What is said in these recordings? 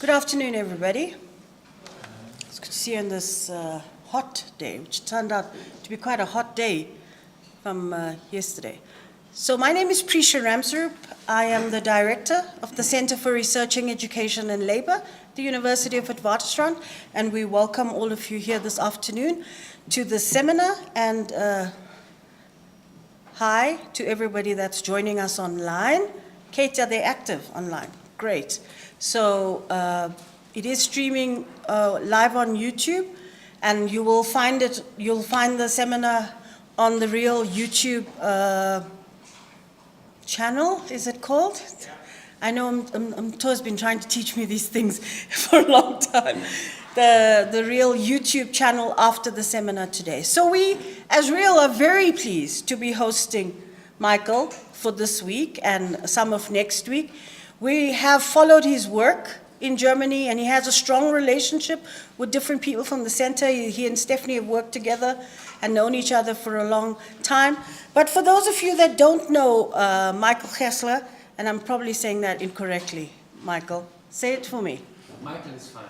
Good afternoon, everybody. It's good to see you on this hot day, which turned out to be quite a hot day from yesterday. So my name is Prisha Ramsarup. I am the director of the Center for Researching Education and Labor, the University of Witwatersrand, and we welcome all of you here this afternoon to the seminar, and hi to everybody that's joining us online. Kate, are they active online? Great. So it is streaming live on YouTube, and you will find it. You'll find the seminar on the real YouTube channel. Is it called? Yeah. I know To's been trying to teach me these things for a long time. The real YouTube channel after the seminar today. So we, as Real, are very pleased to be hosting Michael for this week and some of next week. We have followed his work in Germany, and he has a strong relationship with different people from the center. He and Stephanie have worked together and known each other for a long time. But for those of you that don't know Michael Gessler, and I'm probably saying that incorrectly, Michael, say it for me. Michael is fine.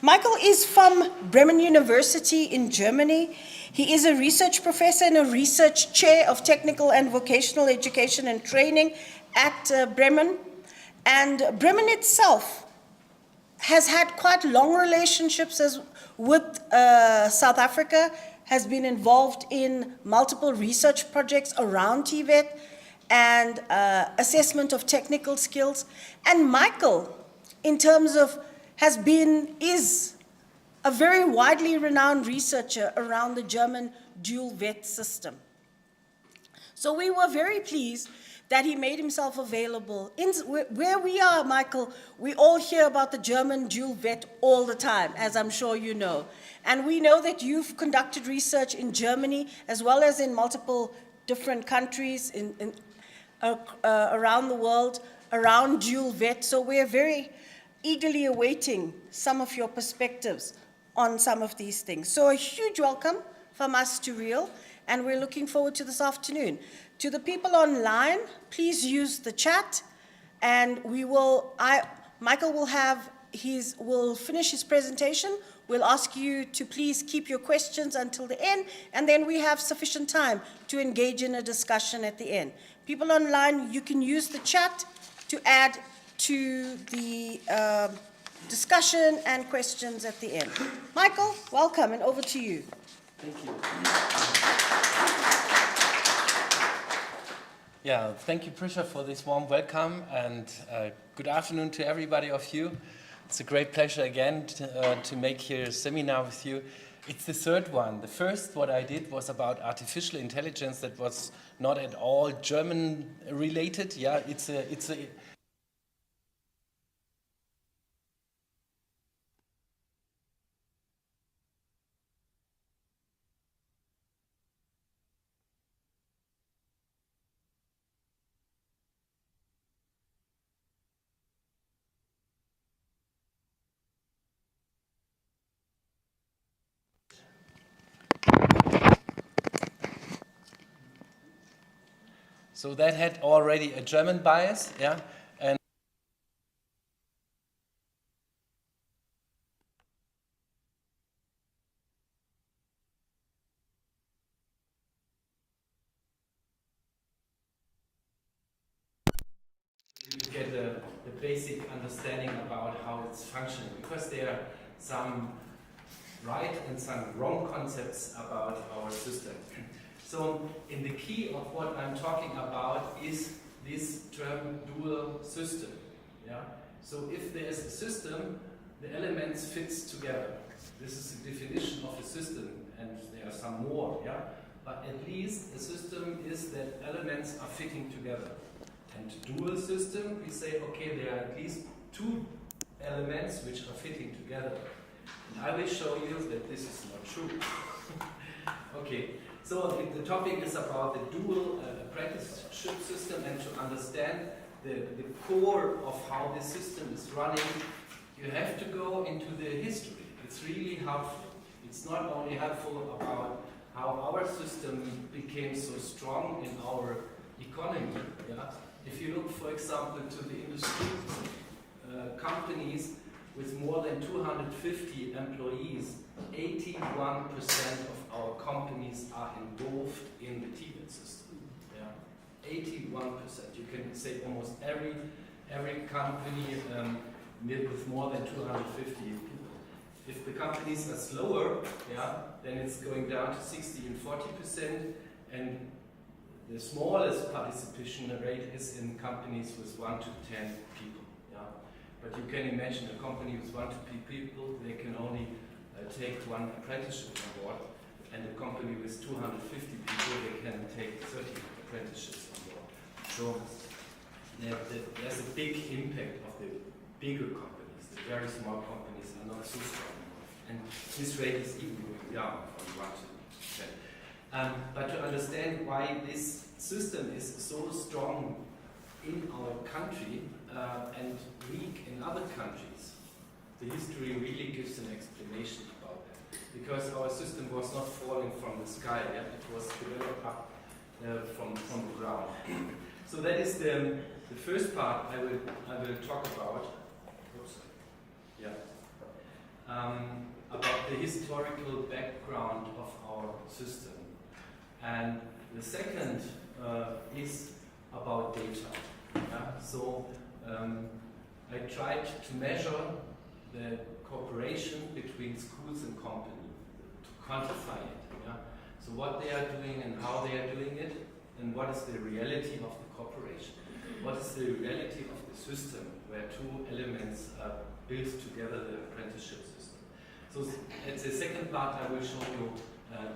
Michael is from Bremen University in Germany. He is a research professor and a research chair of technical and vocational education and training at Bremen. And Bremen itself has had quite long relationships with South Africa, has been involved in multiple research projects around TVET and assessment of technical skills. And Michael, in terms of, is a very widely renowned researcher around the German dual VET system. So we were very pleased that he made himself available. Where we are, Michael, we all hear about the German dual VET all the time, as I'm sure you know. And we know that you've conducted research in Germany, as well as in multiple different countries around the world, around dual VET. So we're very eagerly awaiting some of your perspectives on some of these things. So a huge welcome from us to Real, and we're looking forward to this afternoon. To the people online, please use the chat, and Michael will finish his presentation. We'll ask you to please keep your questions until the end, and then we have sufficient time to engage in a discussion at the end. People online, you can use the chat to add to the discussion and questions at the end. Michael, welcome, and over to you. Thank you. Yeah, thank you, Prisha, for this warm welcome, and good afternoon to everybody of you. It's a great pleasure again to make here a seminar with you. It's the third one. The first, what I did was about artificial intelligence that was not at all German related. Yeah, it's a So that had already a German bias, yeah, and you get the basic understanding about how it's functioning, because there are some right and some wrong concepts about our system. So, in the key of what I'm talking about is this term dual system. Yeah? So, if there is a system, the elements fits together. This is the definition of a system, and there are some more. Yeah? But at least a system is that elements are fitting together. And dual system, we say, okay, there are at least two elements which are fitting together. And I will show you that this is not true. Okay. So the topic is about the dual apprenticeship system, and to understand the core of how the system is running, you have to go into the history. It's really helpful. It's not only helpful about how our system became so strong in our economy, yeah, if you look, for example, to the industry, companies with more than 250 employees, 81% of our companies are involved in the TVET system. Yeah, 81%. You can say almost every company with more than 250 people. If the companies are slower, yeah, then it's going down to 60 and 40%, and the smallest participation rate is in companies with 1 to 10 people. Yeah, but you can imagine a company with 1 to 10 people, they can only take one apprenticeship on board, and a company with 250 people, they can take 30 apprenticeships on board. So there's a big impact of the bigger companies. The very small companies are not so strong, and this rate is even going down from 1 to 10. But to understand why this system is so strong in our country and weak in other countries, the history really gives an explanation about that. Because our system was not falling from the sky, yeah? It was developed up from the ground. So that is the first part I will talk about. Oops. Yeah. About the historical background of our system. And the second is about data. Yeah? So I tried to measure the cooperation between schools and companies, to quantify it. Yeah? So what they are doing and how they are doing it, and what is the reality of the cooperation. What is the reality of the system where two elements are built together, the apprenticeship system. So at the second part I will show you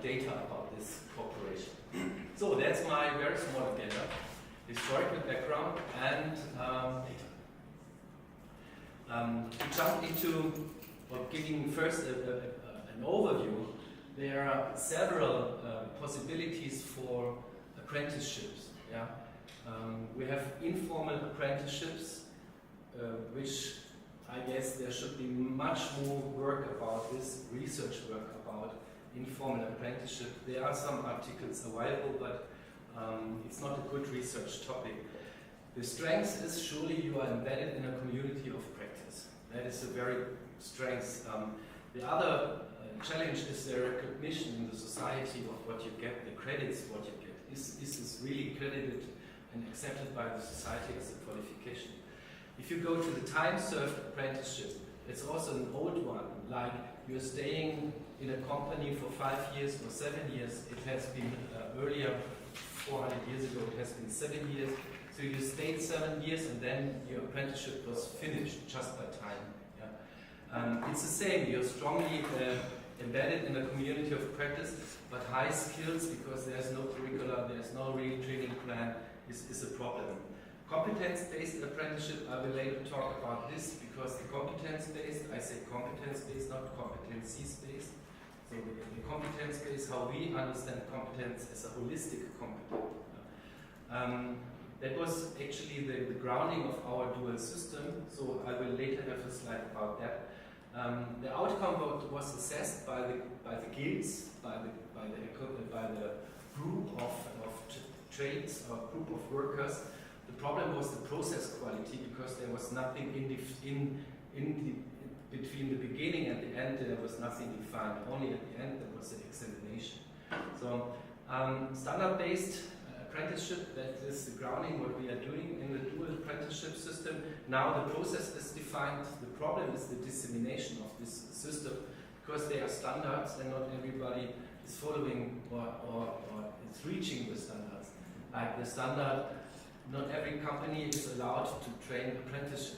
data about this cooperation. So that's my very small agenda, historical background and data. To jump into, or giving first an overview, there are several possibilities for apprenticeships. Yeah? We have informal apprenticeships, which I guess there should be much more work about this, research work about informal apprenticeship. There are some articles available, but it's not a good research topic. The strength is surely you are embedded in a community of practice. That is a very strength. The other challenge is the recognition in the society of what you get, the credits what you get. Is this really credited and accepted by the society as a qualification? If you go to the time-served apprenticeship, it's also an old one, like you're staying in a company for 5 years or 7 years. It has been earlier, 400 years ago, it has been 7 years. So you stayed 7 years and then your apprenticeship was finished just by time. Yeah? It's the same, you're strongly embedded in a community of practice, but high skills, because there's no curricula, there's no real training plan, is a problem. Competence-based apprenticeship, I will later talk about this, because the competence-based, I say competence-based, not competencies-based. So the competence-based, how we understand competence as a holistic competence. That was actually the grounding of our dual system, so I will later have a slide about that. The outcome was assessed by the guilds, by the group of trades or group of workers. The problem was the process quality, because there was nothing between the beginning and the end. There was nothing defined. Only at the end there was an examination. So standard-based apprenticeship, that is the grounding what we are doing in the dual apprenticeship system. Now the process is defined. The problem is the dissemination of this system, because they are standards and not everybody is following or is reaching the standards. Like the standard, not every company is allowed to train apprentices.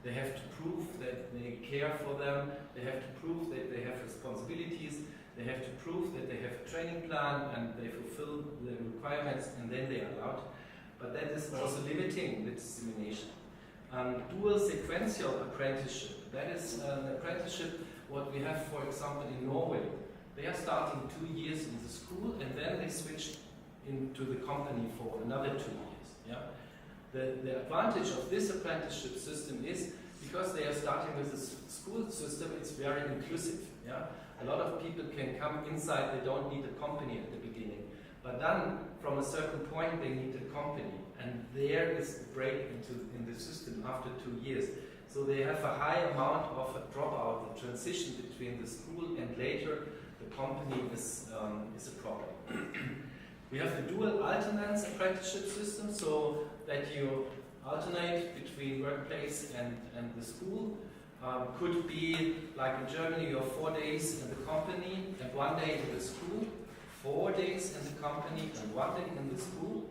They have to prove that they care for them, they have to prove that they have responsibilities, they have to prove that they have a training plan and they fulfill the requirements, and then they are allowed. But that is also limiting the dissemination. Dual sequential apprenticeship, that is an apprenticeship what we have, for example, in Norway. They are starting 2 years in the school and then they switch into the company for another 2 years. Yeah? The advantage of this apprenticeship system is, because they are starting with a school system, it's very inclusive. Yeah? A lot of people can come inside, they don't need a company at the beginning. But then, from a certain point, they need a company, and there is the break in the system after 2 years. So they have a high amount of a dropout, the transition between the school and later the company is a problem. We have the dual alternance apprenticeship system, so that you alternate between workplace and the school. Could be, like in Germany, you have 4 days in the company and 1 day in the school, 4 days in the company and 1 day in the school,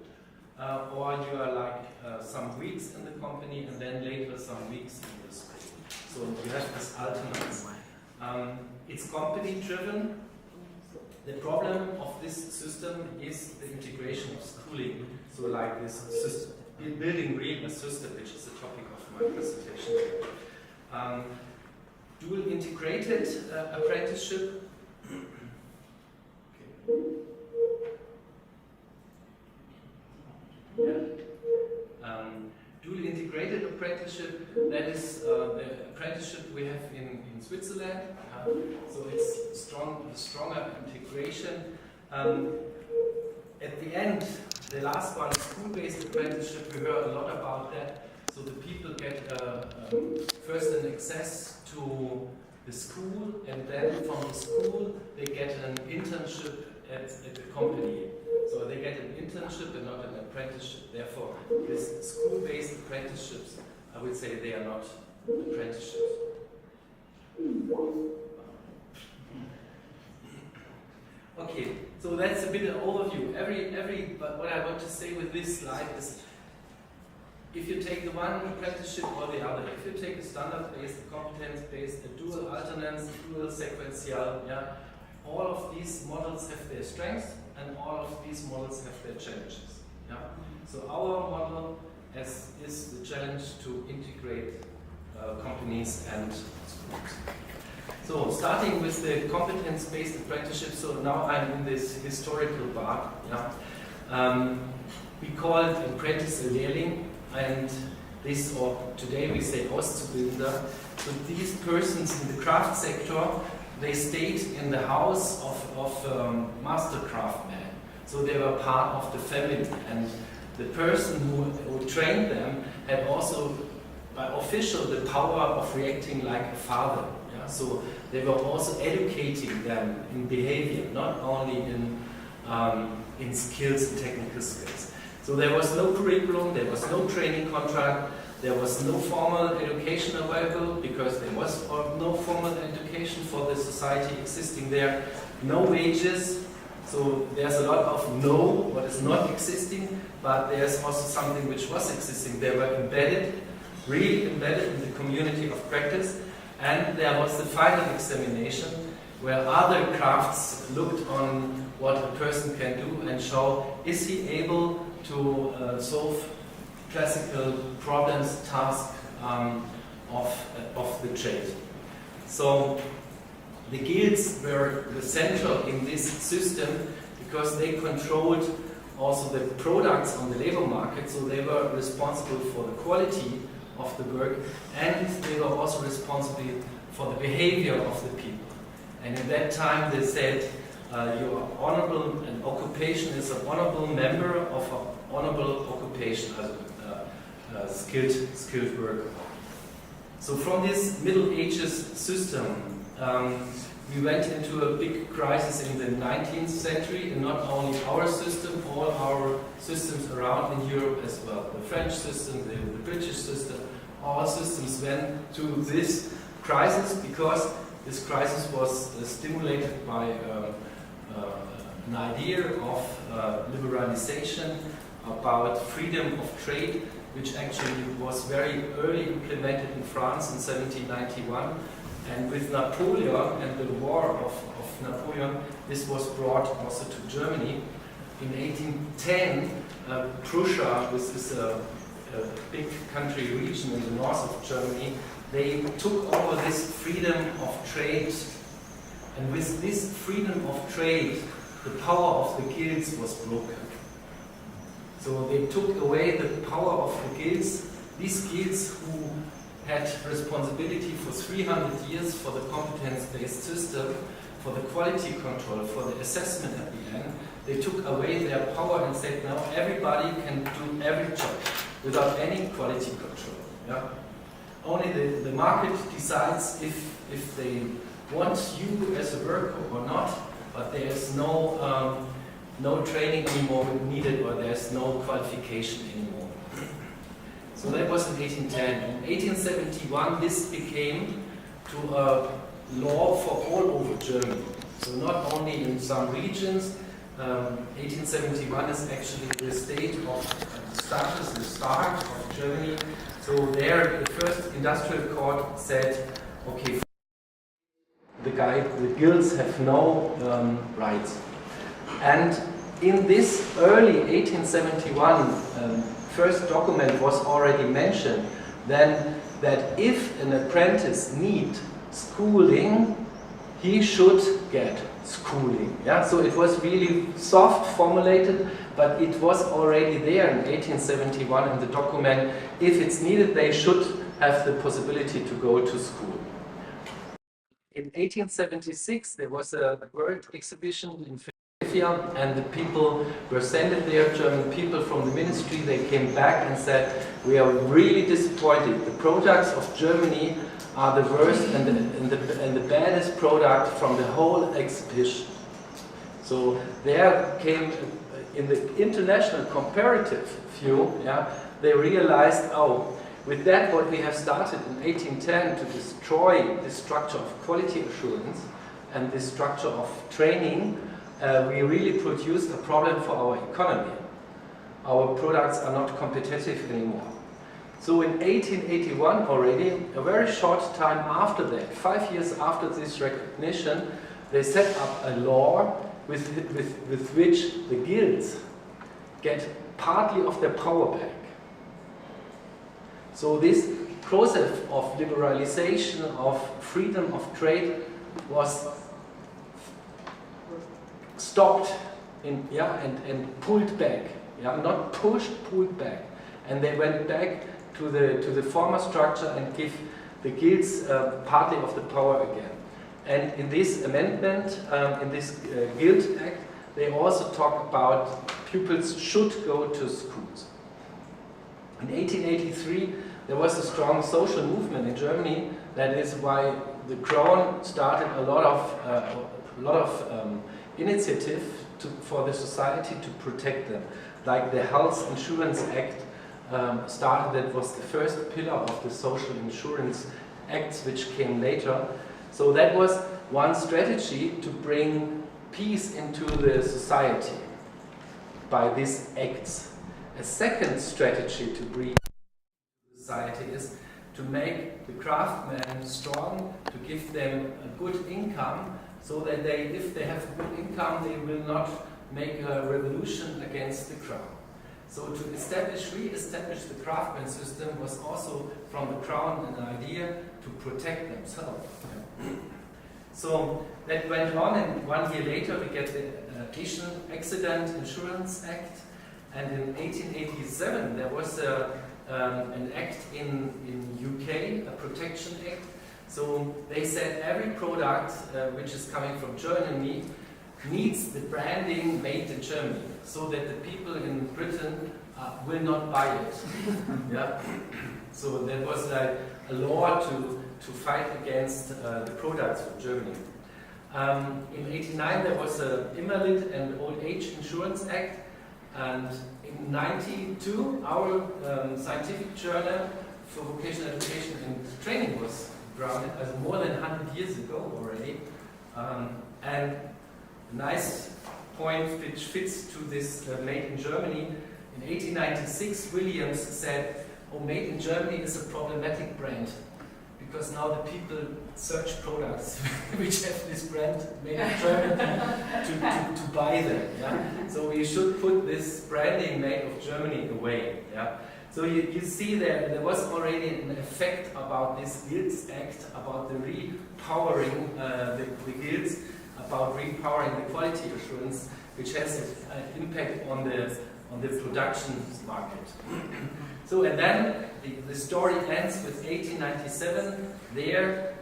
or you are like some weeks in the company and then later some weeks in the school. So you have this alternance. It's company driven. The problem of this system is the integration of schooling. So like this system, building really a system, which is the topic of my presentation. Dual integrated apprenticeship. Okay. Yeah. Dual integrated apprenticeship, that is the apprenticeship we have in Switzerland. So it's stronger integration. At the end, the last one, school-based apprenticeship, we heard a lot about that. So the people get first an access to the school, and then from the school they get an internship at the company. So they get an internship and not an apprenticeship. Therefore, these school-based apprenticeships, I would say they are not apprenticeships. Okay, so that's a bit of an overview. But what I want to say with this slide is, if you take the one apprenticeship or the other, if you take a standard-based, a competence-based, a dual alternance, dual sequential, yeah, all of these models have their strengths and all of these models have their challenges. Yeah? So our model is the challenge to integrate companies and schools. So starting with the competence-based apprenticeship, so now I'm in this historical part. Yeah? We call it Apprentice-Lehrling, and this, or today we say Auszubildender. So these persons in the craft sector, they stayed in the house of master craftsmen. So they were part of the family, and the person who trained them had also, by official, the power of reacting like a father. Yeah? So they were also educating them in behavior, not only in skills and technical skills. So there was no curriculum, there was no training contract, there was no formal education available, because there was no formal education for the society existing there, no wages. So there's a lot of no, what is not existing, but there's also something which was existing. They were embedded, really embedded in the community of practice, and there was the final examination where other crafts looked on what a person can do and show, is he able to solve classical problems, tasks of the trade. So the guilds were the central in this system because they controlled also the products on the labor market, so they were responsible for the quality of the work, and they were also responsible for the behavior of the people. And in that time they said, you are honorable, an occupation is an honorable member of an honorable occupation, as skilled worker. So from this Middle Ages system, we went into a big crisis in the 19th century, and not only our system, all our systems around in Europe as well. The French system, the British system, all systems went to this crisis because this crisis was stimulated by an idea of liberalization, about freedom of trade, which actually was very early implemented in France in 1791. And with Napoleon and the war of Napoleon, this was brought also to Germany. In 1810, Prussia, which is a big country region in the north of Germany, they took over this freedom of trade. And with this freedom of trade, the power of the guilds was broken. So they took away the power of the guilds. These guilds who had responsibility for 300 years for the competence-based system, for the quality control, for the assessment at the end, they took away their power and said, now everybody can do every job without any quality control. Yeah? Only the market decides if they want you as a worker or not, but there is no training anymore needed, or there's no qualification anymore. So that was in 1810. In 1871, this became to a law for all over Germany. So not only in some regions. 1871 is actually the state of status, the start of Germany. So there, the first industrial court said, okay, the guilds have no rights. And in this early 1871 first document was already mentioned then that if an apprentice needs schooling, he should get schooling. Yeah? So it was really soft formulated, but it was already there in 1871 in the document. If it's needed, they should have the possibility to go to school. In 1876, there was a world exhibition in Philadelphia, and the people were sent there, German people from the ministry. They came back and said, we are really disappointed. The products of Germany are the worst and the baddest product from the whole exhibition. So there came, in the international comparative view, yeah, they realized, oh, with that what we have started in 1810 to destroy the structure of quality assurance and the structure of training, we really produced a problem for our economy. Our products are not competitive anymore. So in 1881 already, a very short time after that, 5 years after this recognition, they set up a law with which the guilds get partly of their power back. So this process of liberalization, of freedom of trade was stopped and pulled back. Yeah? Not pushed, pulled back. And they went back to the former structure and give the guilds partly of the power again. And in this amendment, in this Guild Act, they also talk about pupils should go to schools. In 1883, there was a strong social movement in Germany. That is why the Crown started a lot of initiative for the society to protect them. Like the Health Insurance Act started, that was the first pillar of the social insurance acts which came later. So that was one strategy to bring peace into the society by these acts. A second strategy to bring society is to make the craftsmen strong, to give them a good income, so that if they have good income, they will not make a revolution against the crown. So to re-establish the craftsman system was also from the crown an idea to protect themselves. So that went on, and 1 year later we get the Accident Insurance Act, and in 1887 there was an act in UK, a protection act. So they said every product which is coming from Germany needs the branding made in Germany, so that the people in Britain will not buy it. Yeah? So that was like a law to fight against the products from Germany. In 1989 there was an Invalid and Old Age Insurance Act, and in 1992 our scientific journal for Vocational Education and Training was grounded, as more than 100 years ago already. And a nice point which fits to this made in Germany. In 1896 Williams said, oh, made in Germany is a problematic brand, because now the people search products which have this brand made in Germany to buy them. Yeah? So we should put this branding made of Germany away. Yeah? So you see there was already an effect about this Guilds Act, about the repowering the guilds, about repowering the quality assurance, which has an impact on the production market. So, and then the story ends with 1897. There,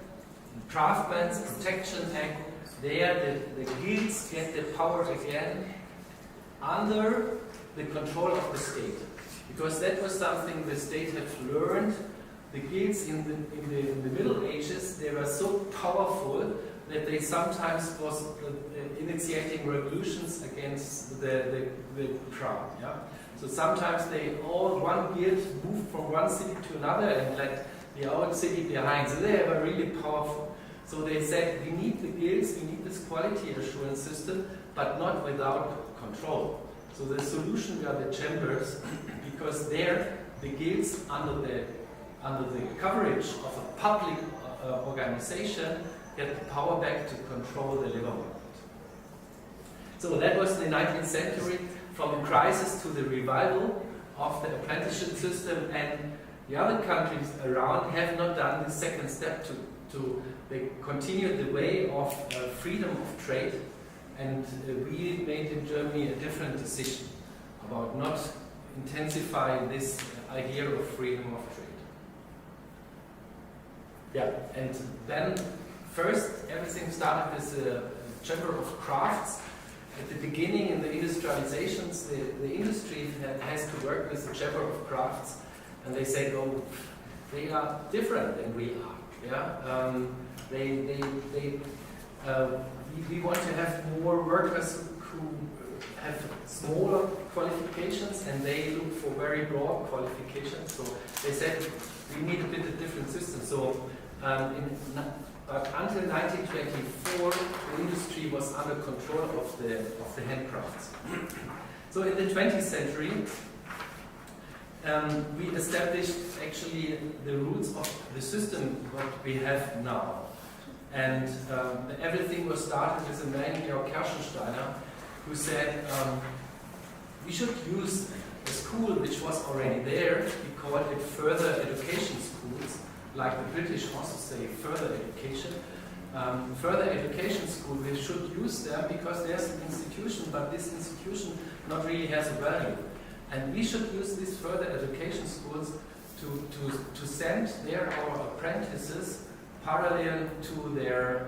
the Craftsmen's Protection Act there the guilds get the power again under the control of the state. Because that was something the state had learned. The guilds in the Middle Ages, they were so powerful that they sometimes was initiating revolutions against the crown. Yeah? So sometimes one guild moved from one city to another and left the old city behind. So they were really powerful. So they said, we need the guilds, we need this quality assurance system, but not without control. So the solution were the chambers, because there the guilds, under the coverage of a public organization, get the power back to control the labor market. So that was the 19th century, from the crisis to the revival of the apprenticeship system, and the other countries around have not done the second step they continued the way of freedom of trade, and we made in Germany a different decision about not intensifying this idea of freedom of trade. Yeah, and then first everything started with the Chamber of Crafts. At the beginning, in the industrializations, the industry has to work with the Chamber of Crafts, and they say, oh, they are different than we are. Yeah, we want to have more workers who have smaller qualifications, and they look for very broad qualifications. So they said we need a bit of different system. So until 1924, the industry was under control of the handcrafts. So in the 20th century, we established actually the roots of the system what we have now. And everything was started with a man, Georg Kerschensteiner, who said we should use a school which was already there. We called it further education schools, like the British also say further education. Further education school, we should use them because there's an institution, but this institution not really has a value. And we should use these further education schools to send our apprentices parallel to their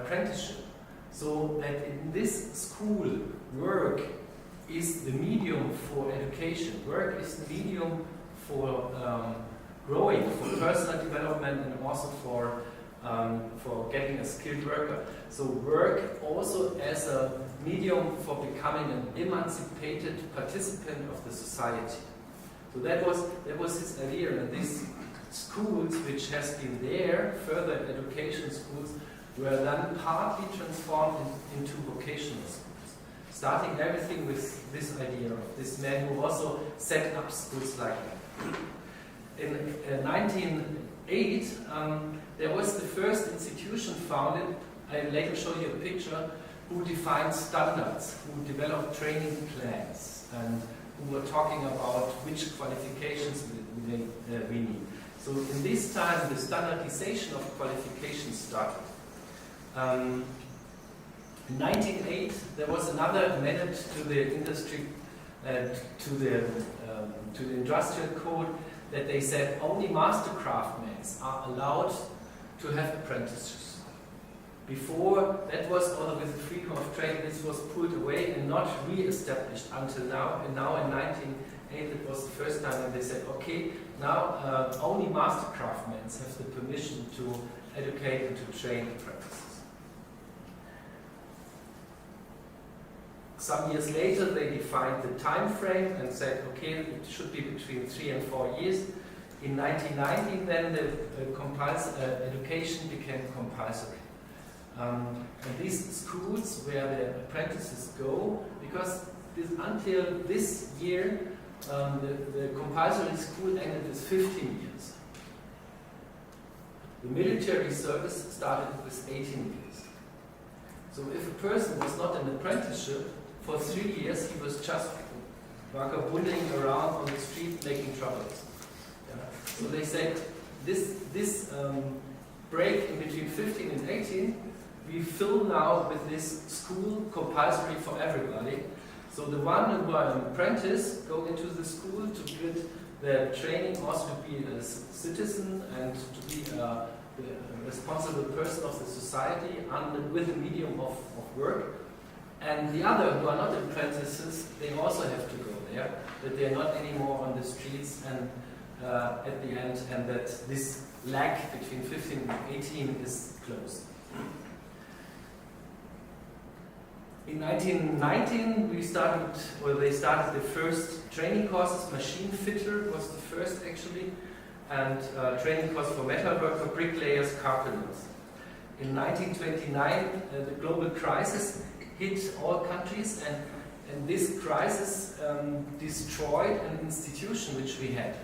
apprenticeship. So that in this school, work is the medium for education. Work is the medium for growing, for personal development, and also for getting a skilled worker. So work also as a medium for becoming an emancipated participant of the society. So that was his idea, and these schools, which has been there, further education schools, were then partly transformed into vocational schools, starting everything with this idea of this man who also set up schools like that. In 1908, there was the first institution founded, I will later show you a picture, who defined standards, who developed training plans, and who were talking about which qualifications we need. So in this time, the standardization of qualifications started. In 1908, there was another amendment to the industry, to the industrial code, that they said only master craftsmen are allowed to have apprentices. Before, that was also with the freedom of trade, this was pulled away and not re-established until now. And now in 1908, it was the first time that they said, okay, now only master craftsmen have the permission to educate and to train apprentices. Some years later, they defined the time frame and said, okay, it should be between 3 and 4 years. In 1919, then the education became compulsory. And these schools where the apprentices go, because until this year, the compulsory school ended with 15 years. The military service started with 18 years. So if a person was not in apprenticeship, for 3 years he was just vagabonding around on the street making troubles. Yeah. So they said this break in between 15 and 18 we fill now with this school compulsory for everybody. So the one who are an apprentice go into the school to get the training also to be a citizen and to be a responsible person of the society with the medium of work. And the other who are not apprentices, they also have to go there, that they are not anymore on the streets and at the end, and that this lag between 15 and 18 is closed. In 1919, they started the first training courses. Machine fitter was the first actually, and training course for metalworker, bricklayers, carpenters. In 1929, the global crisis hit all countries, and this crisis destroyed an institution which we had,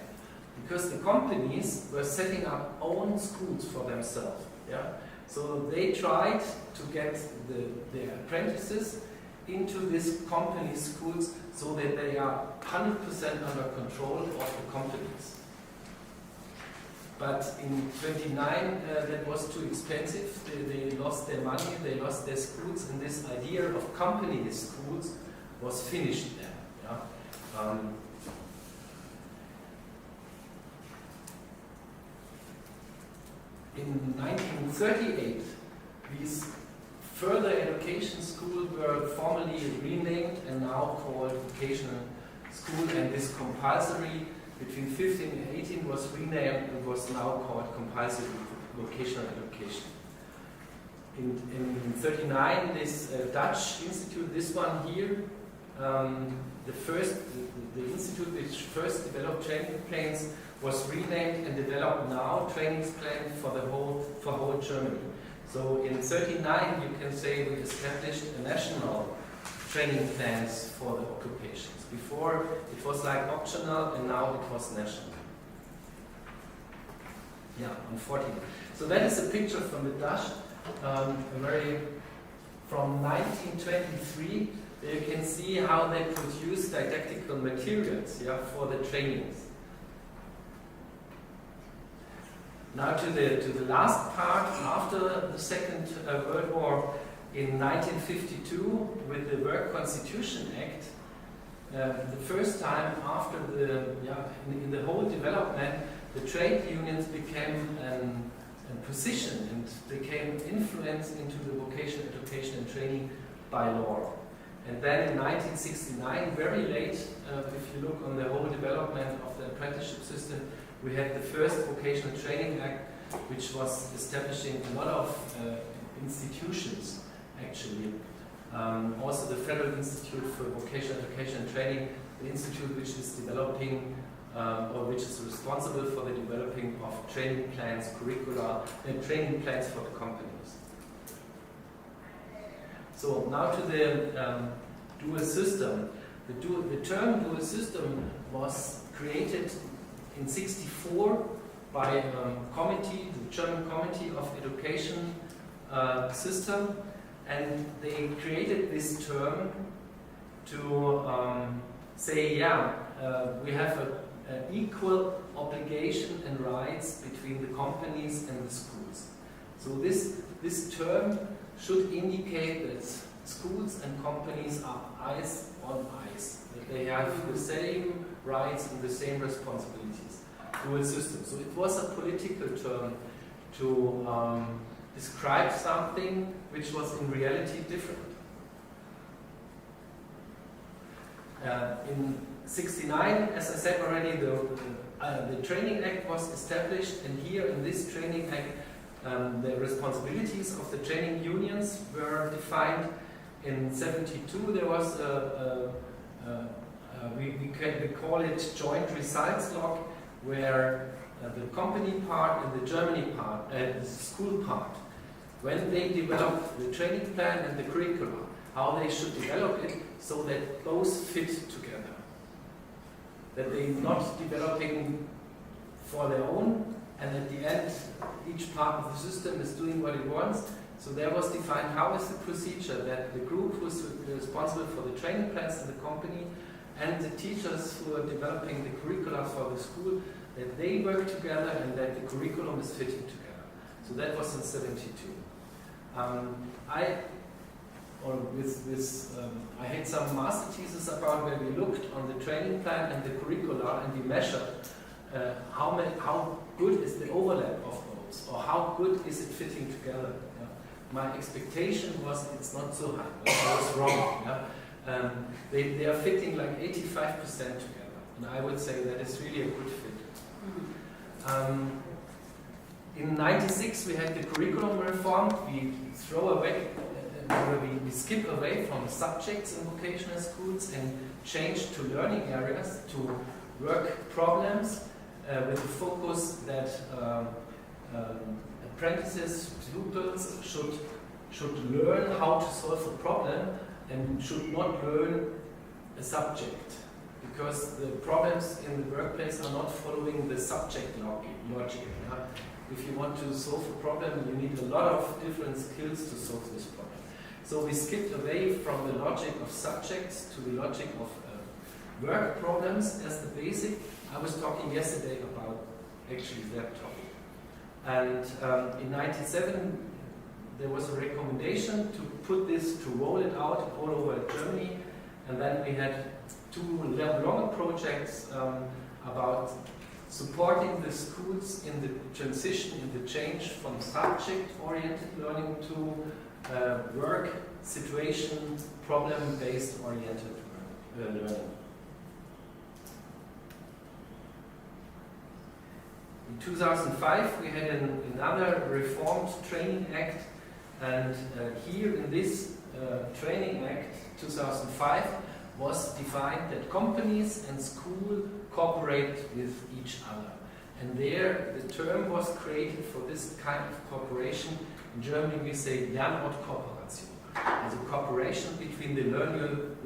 because the companies were setting up own schools for themselves. Yeah? So they tried to get their apprentices into these company schools so that they are 100% under control of the companies. But in 29, that was too expensive. They lost their money, they lost their schools, and this idea of company schools was finished then. Yeah? In 1938, these further education schools were formally renamed and now called vocational school, and this compulsory between 15 and 18 was renamed and was now called compulsory vocational education. In 39, this Dutch institute, this one here, the institute which first developed training plans was renamed and developed now training plans for whole Germany. So in 39, you can say we established a national training plans for the occupations. Before it was like optional, and now it was national. Yeah, unfortunately. So that is a picture from the Dutch, from 1923. You can see how they produce didactical materials, yeah, for the trainings. Now to the last part, after the Second World War, in 1952, with the Work Constitution Act, the first time after in the whole development, the trade unions became a position and became influenced into the vocational education and training by law. And then in 1969, very late, if you look on the whole development of the apprenticeship system, we had the first Vocational Training Act, which was establishing a lot of institutions, actually. Also the Federal Institute for Vocational Education and Training, the institute which is developing or which is responsible for the developing of training plans, curricula, and training plans for the companies. So now to the dual system. The term dual system was created in '64 by a committee, the German Committee of Education System, and they created this term to say, we have an equal obligation and rights between the companies and the schools. So this term should indicate that schools and companies are eyes on eyes, that they have the same rights and the same responsibilities. Dual system. So it was a political term to describe something which was in reality different. In '69, as I said already, the Training Act was established, and here in this Training Act, the responsibilities of the training unions were defined. In '72, there was we call it joint results log, where the company part and the Germany part, the school part, when they develop the training plan and the curriculum, how they should develop it so that both fit together. That they're not developing for their own, and at the end, each part of the system is doing what it wants. So there was defined how is the procedure that the group who is responsible for the training plans in the company and the teachers who are developing the curricula for the school, that they work together and that the curriculum is fitting together. So that was in '72. I had some master theses about where we looked on the training plan and the curricula, and we measured how good is the overlap of both. goals, or how good is it fitting together. Yeah? My expectation was it's not so high, but I was wrong. Yeah? They are fitting like 85% together, and I would say that is really a good fit. In '96 we had the curriculum reform. We throw away, we skip away from subjects in vocational schools and change to learning areas, to work problems with the focus that apprentices, pupils should learn how to solve a problem and should not learn a subject, because the problems in the workplace are not following the subject logic. Yeah? If you want to solve a problem, you need a lot of different skills to solve this problem. So we skipped away from the logic of subjects to the logic of work problems as the basic. I was talking yesterday about actually that topic. And in '97 there was a recommendation to put this, to roll it out all over Germany. And then we had 2 longer projects about supporting the schools in the transition, in the change from subject-oriented learning to work, situation, problem-based oriented learning. In 2005 we had another reformed training act, and here in this training act 2005 was defined that companies and schools cooperate with each other. And there the term was created for this kind of cooperation. In Germany we say Lernortkooperation. Also cooperation between the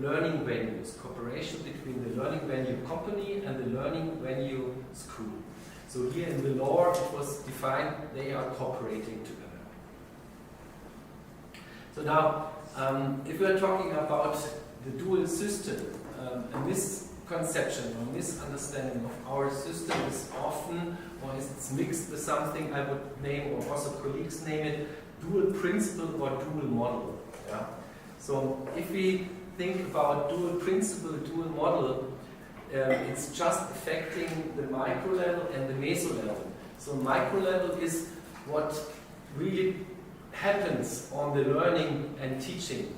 learning venues, cooperation between the learning venue company and the learning venue school. So here in the law it was defined they are cooperating together. So now, if we are talking about the dual system, and this conception or misunderstanding of our system is often, or it's mixed with something I would name, or also colleagues name it, dual principle or dual model. Yeah? So if we think about dual principle, dual model, it's just affecting the micro level and the meso level. So micro level is what really happens on the learning and teaching.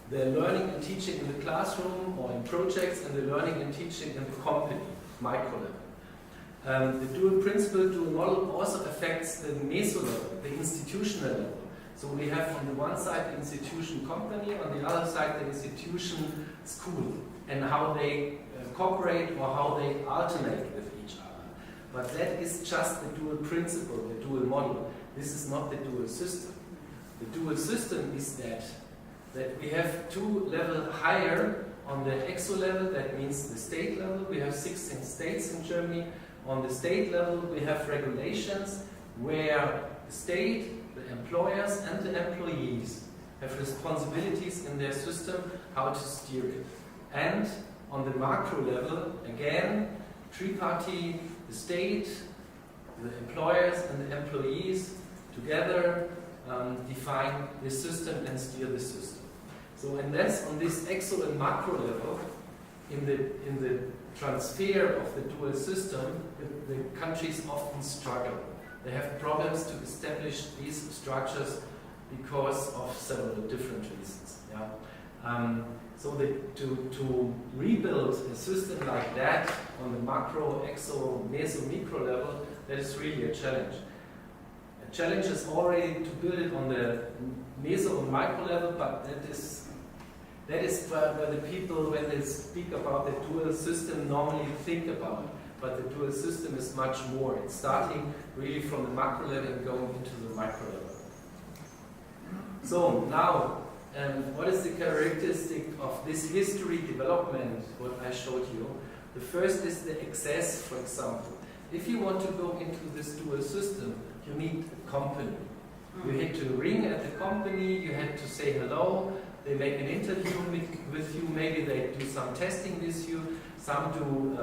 The learning and teaching in the classroom or in projects, and the learning and teaching in the company, micro level. The dual principle, dual model also affects the meso level, the institutional level. So we have on the one side the institution company, on the other side the institution school, and how they cooperate or how they alternate with each other. But that is just the dual principle, the dual model. This is not the dual system. The dual system is that we have 2 levels higher on the exo level, that means the state level. We have 16 states in Germany. On the state level we have regulations where the state, the employers and the employees have responsibilities in their system how to steer it. And on the macro level, again, tripartite, the state, the employers and the employees together define the system and steer the system. So, and that's on this exo and macro level, in the transfer of the dual system, the countries often struggle. They have problems to establish these structures because of several different reasons. Yeah? So to rebuild a system like that on the macro, exo, meso, micro level, that is really a challenge. A challenge is already to build it on the meso and micro level, but that is where the people, when they speak about the dual system, normally think about. But the dual system is much more. It's starting really from the macro level and going into the micro level. So now, what is the characteristic of this history development, what I showed you? The first is the access, for example. If you want to go into this dual system, you need a company. You had to ring at the company, you had to say hello, they make an interview with you, maybe they do some testing with you, some do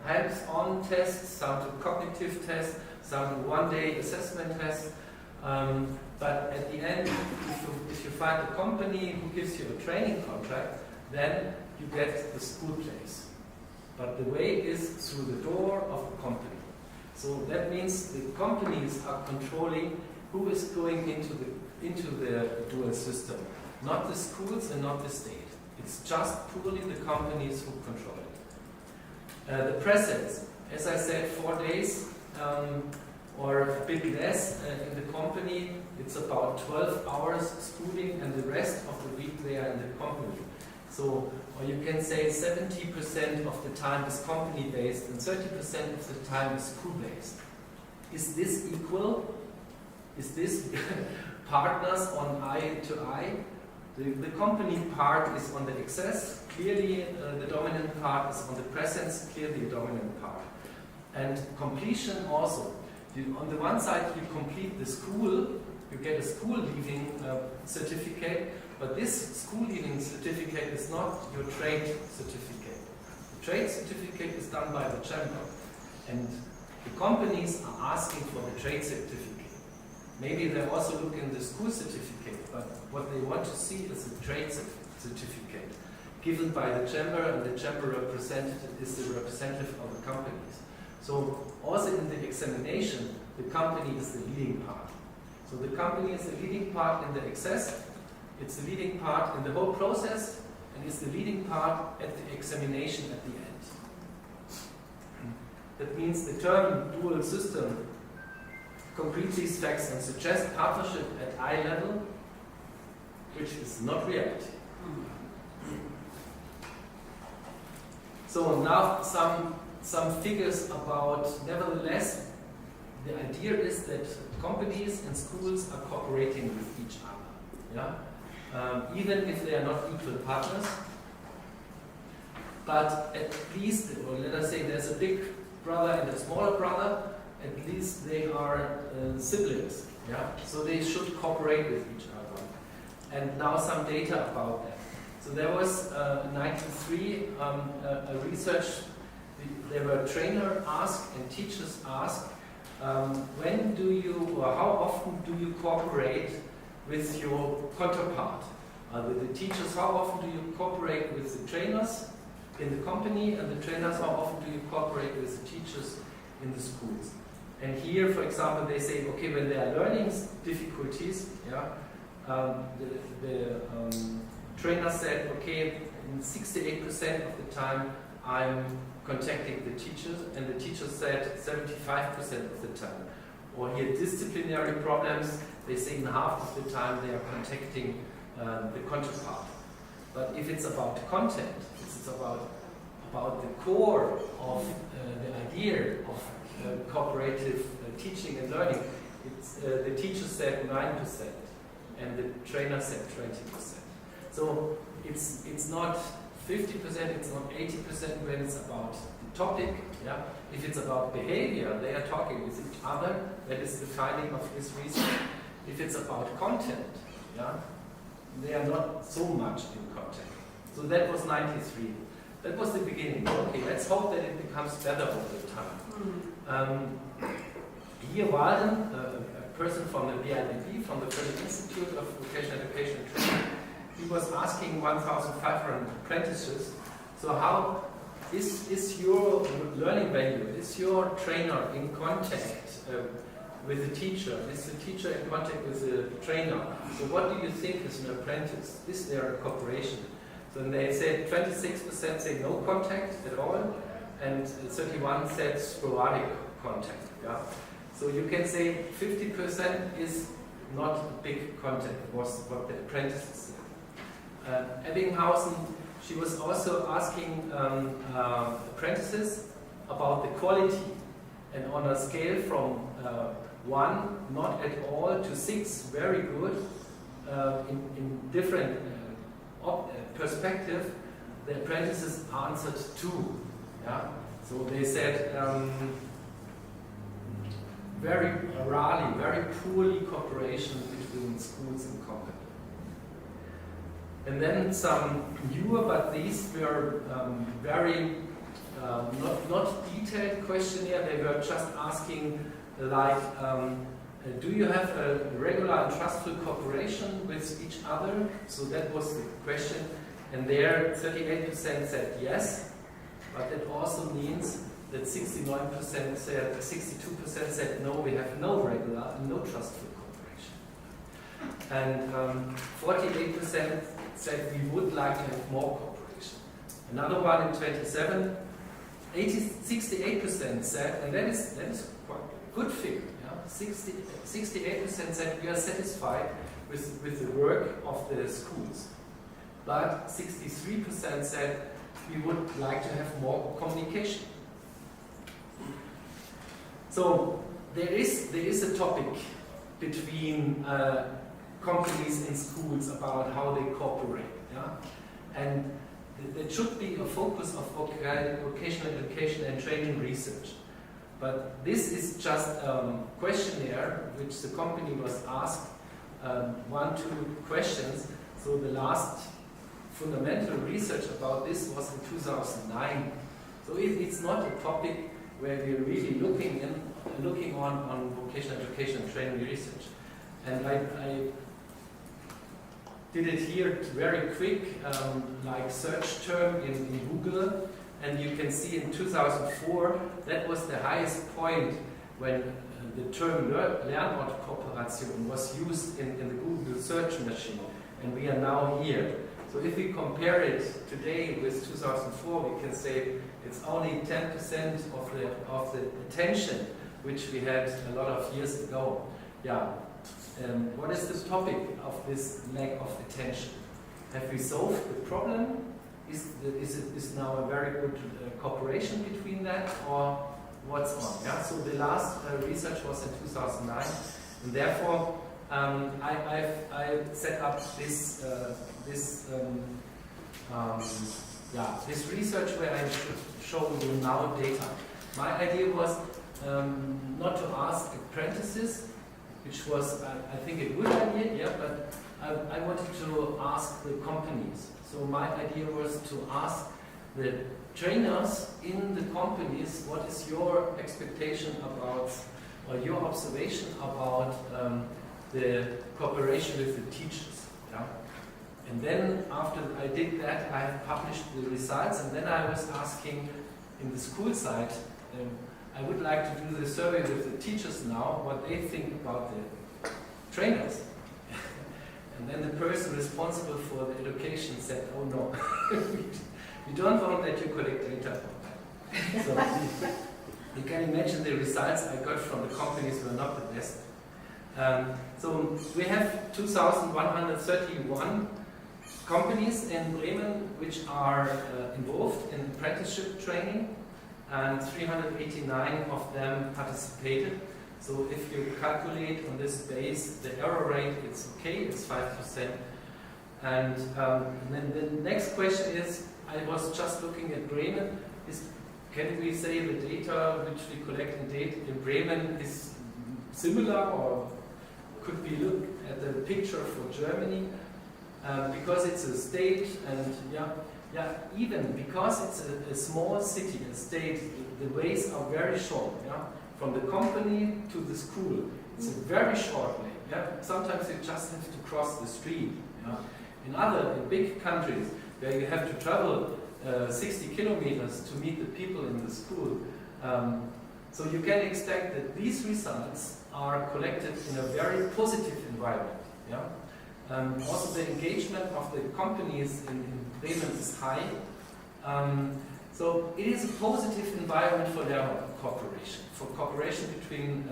hands-on tests, some do cognitive tests, some do one-day assessment tests. But at the end, if you find a company who gives you a training contract, then you get the school place. But the way is through the door of the company. So that means the companies are controlling who is going into the dual system, not the schools and not the state. It's just purely the companies who control it. The presence, as I said, 4 days or a bit less in the company. It's about 12 hours schooling, and the rest of the week they are in the company. So, or you can say 70% of the time is company-based and 30% of the time is school-based. Is this equal? Is this partners on eye to eye? The company part is on the excess, clearly the dominant part is on the presence, clearly the dominant part. And completion also. On the one side you complete the school, you get a school leaving certificate, but this school leaving certificate is not your trade certificate. The trade certificate is done by the chamber, and the companies are asking for the trade certificate. Maybe they also look in the school certificate, but what they want to see is a trade certificate given by the chamber, and the chamber representative is the representative of the companies. So also in the examination, the company is the leading part. So the company is the leading part in the excess, it's the leading part in the whole process, and it's the leading part at the examination at the end. That means the term dual system complete these facts and suggest partnership at eye level, which is not reality. So now some figures about, nevertheless, the idea is that companies and schools are cooperating with each other, yeah? Even if they are not equal partners. But at least, or let us say there's a big brother and a smaller brother, at least they are siblings, yeah? So they should cooperate with each other. And now some data about that. So there was in 1993 a research. There were trainers asked and teachers asked, when do you, or how often do you cooperate with your counterpart? With the teachers, how often do you cooperate with the trainers in the company, and the trainers, how often do you cooperate with the teachers in the schools? And here, for example, they say, okay, when there are learning difficulties, yeah, the trainer said, okay, in 68% of the time I'm contacting the teachers, and the teachers said 75% of the time. Or here, disciplinary problems, they say in half of the time they are contacting the counterpart. But if it's about content, it's about the core of the idea of cooperative teaching and learning, it's, the teacher said 9% and the trainer said 20%. So it's not 50%, it's not 80% when it's about the topic. Yeah? If it's about behavior, they are talking with each other. That is the finding of this research. If it's about content, yeah, they are not so much in contact. So that was 93. That was the beginning. Okay, let's hope that it becomes better over time. Here, Walden, a person from the BMBF, from the Berlin Institute of Vocational Education and Training, he was asking 1,500 apprentices, so how is your learning value, is your trainer in contact with the teacher? Is the teacher in contact with the trainer? So what do you think is an apprentice? Is there a cooperation? So they said 26% say no contact at all, and 31 said sporadic contact. Yeah? So you can say 50% is not a big contact, was what the apprentices said. Ebbinghausen, she was also asking apprentices about the quality, and on a scale from 1, not at all, to 6, very good, in different perspective, the apprentices answered 2. Yeah? So they said very rarely, very poorly cooperation between schools and companies. And then some newer, but these were very not detailed questionnaire. They were just asking, like, do you have a regular and trustful cooperation with each other? So that was the question. And there, 38% said yes, but that also means that 69% said, 62% said no, we have no regular and no trustful cooperation. And 48% said we would like to have more cooperation. Another one in 27, 68% said, and that is quite a good figure, yeah? 68% said we are satisfied with the work of the schools. But 63% said we would like to have more communication. So there is a topic between companies and schools about how they cooperate, yeah? And there should be a focus of vocational education and training research. But this is just a questionnaire which the company was asked 1-2 questions. So the last fundamental research about this was in 2009. So it's not a topic where we're really looking on vocational education and training research. And I did it here very quick, like search term in Google, and you can see in 2004 that was the highest point when the term Lernortkooperation was used in the Google search machine, and we are now here. So if we compare it today with 2004, we can say it's only 10% of the attention which we had a lot of years ago. Yeah. What is the topic of this lack of attention? Have we solved the problem? Is now a very good cooperation between that, or what's on? Yeah. So the last research was in 2009, and therefore I set up this research where I should show you now data. My idea was not to ask apprentices, which was, I think, a good idea, yeah, but I wanted to ask the companies. So my idea was to ask the trainers in the companies, what is your expectation about, or your observation about the cooperation with the teachers, yeah? And then after I did that, I published the results, and then I was asking in the school side, I would like to do the survey with the teachers now, what they think about the trainers. And then the person responsible for the education said, oh no, we don't want that you collect data about that. So you can imagine the results I got from the companies were not the best. So we have 2,131 companies in Bremen which are involved in apprenticeship training, and 389 of them participated. So if you calculate on this base the error rate, it's okay, it's 5%. And then the next question is, I was just looking at Bremen, can we say the data which we collect in Bremen is similar, or could we look at the picture for Germany? Because it's a state, and even because it's a small city, a state, the ways are very short. Yeah? From the company to the school, it's a very short way. Yeah? Sometimes you just have to cross the street. Yeah? In big countries where you have to travel 60 kilometers to meet the people in the school, so you can expect that these results are collected in a very positive environment. Yeah? Also, the engagement of the companies in Bremen is high. So it is a positive environment for their cooperation, for cooperation between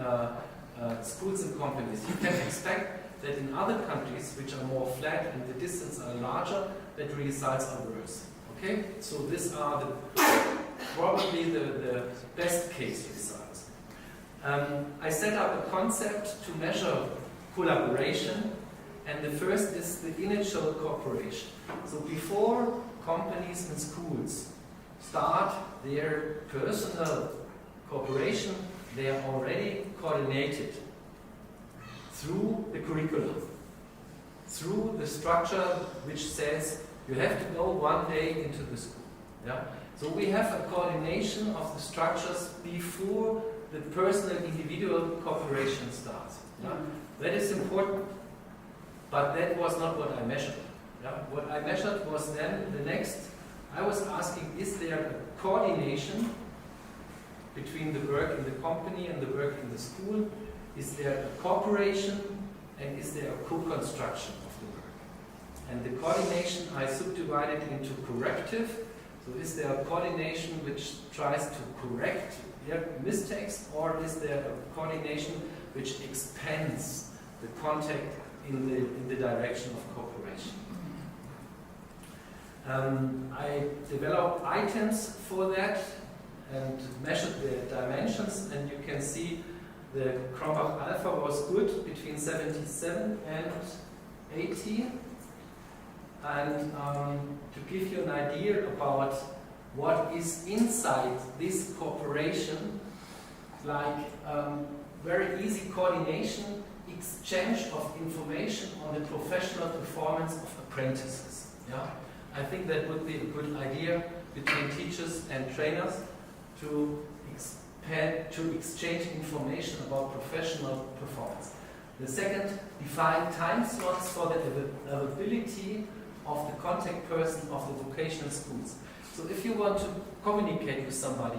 schools and companies. You can expect that in other countries, which are more flat and the distance are larger, that the results are worse. Okay? So these are probably the best case results. I set up a concept to measure collaboration. And the first is the initial cooperation. So before companies and schools start their personal cooperation, they are already coordinated through the curriculum, through the structure which says you have to go one day into the school. Yeah? So we have a coordination of the structures before the personal individual cooperation starts. Yeah? That is important. But that was not what I measured. Yeah? What I measured was then the next, I was asking, is there a coordination between the work in the company and the work in the school? Is there a cooperation, and is there a co-construction of the work? And the coordination I subdivided into corrective. So is there a coordination which tries to correct mistakes, or is there a coordination which expands the contact in the direction of cooperation? I developed items for that and measured the dimensions, and you can see the Cronbach alpha was good between 77 and 80. And to give you an idea about what is inside this cooperation, like very easy coordination, exchange of information on the professional performance of apprentices. Yeah? I think that would be a good idea between teachers and trainers to exchange information about professional performance. The second, define time slots for the availability of the contact person of the vocational schools. So if you want to communicate with somebody,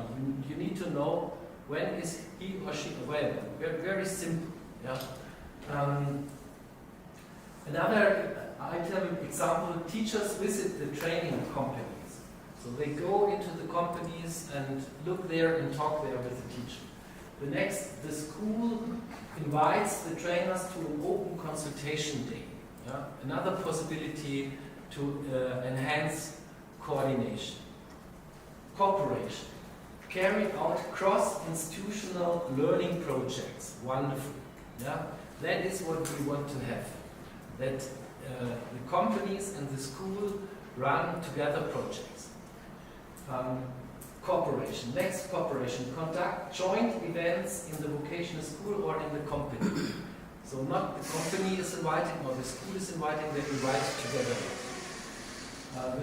you need to know when is he or she available. Very, very simple. Yeah? Another item, example, teachers visit the training companies. So they go into the companies and look there and talk there with the teacher. The next, the school invites the trainers to an open consultation day. Yeah? Another possibility to enhance coordination. Cooperation. Carry out cross-institutional learning projects. Wonderful. Yeah? That is what we want to have. That the companies and the school run together projects. Cooperation. Next, cooperation. Conduct joint events in the vocational school or in the company. So not the company is inviting or the school is inviting, they invite together.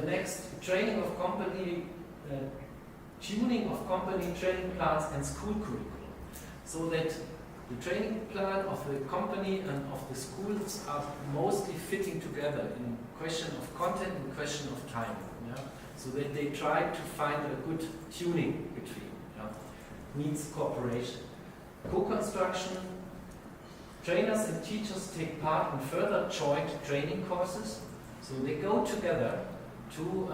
The next, training of company, tuning of company training plans and school curriculum. So that the training plan of the company and of the schools are mostly fitting together in question of content and question of time. Yeah? So that they try to find a good tuning between. Yeah? Needs cooperation. Co-construction. Trainers and teachers take part in further joint training courses. So they go together to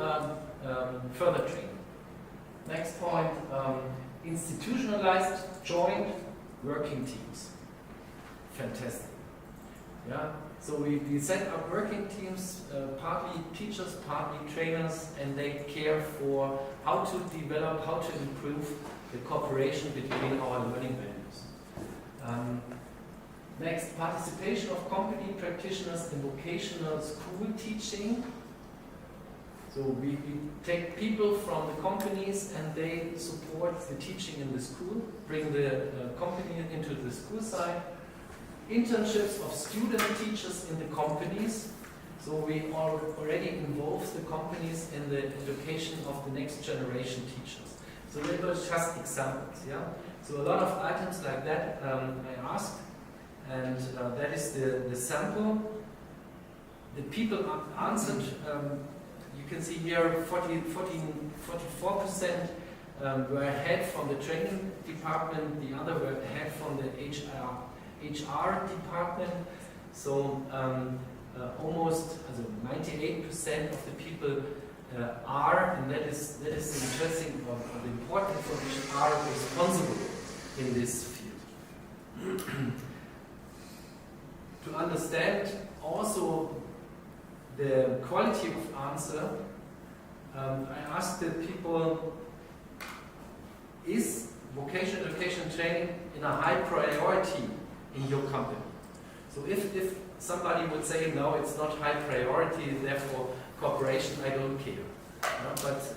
further training. Next point, institutionalized joint working teams. Fantastic. Yeah. So we set up working teams, partly teachers, partly trainers, and they care for how to develop, how to improve the cooperation between our learning values. Next, participation of company practitioners in vocational school teaching. So we take people from the companies and they support the teaching in the school, bring the company into the school side. Internships of student teachers in the companies. So we already involve the companies in the education of the next generation teachers. So they were just examples. Yeah. So a lot of items like that I asked, and that is the sample. The people answered. You can see here 44% were ahead from the training department, the other were ahead from the HR department. So almost 98% of the people are, and that is interesting or the important information, are responsible in this field. To understand also the quality of answer, I asked the people, is vocational education and training in a high priority in your company? So if somebody would say, no, it's not high priority, therefore cooperation, I don't care. But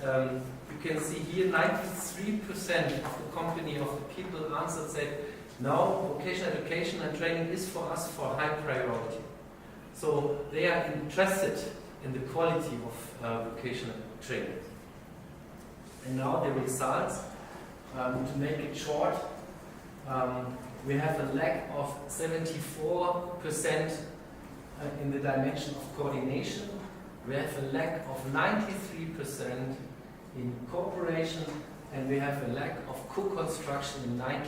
you can see here 93% of the company, of the people answered, said, no, vocational education and training is for us for high priority. So they are interested in the quality of vocational training. And now the results, to make it short, we have a lack of 74% in the dimension of coordination. We have a lack of 93% in cooperation, and we have a lack of co-construction in 94%.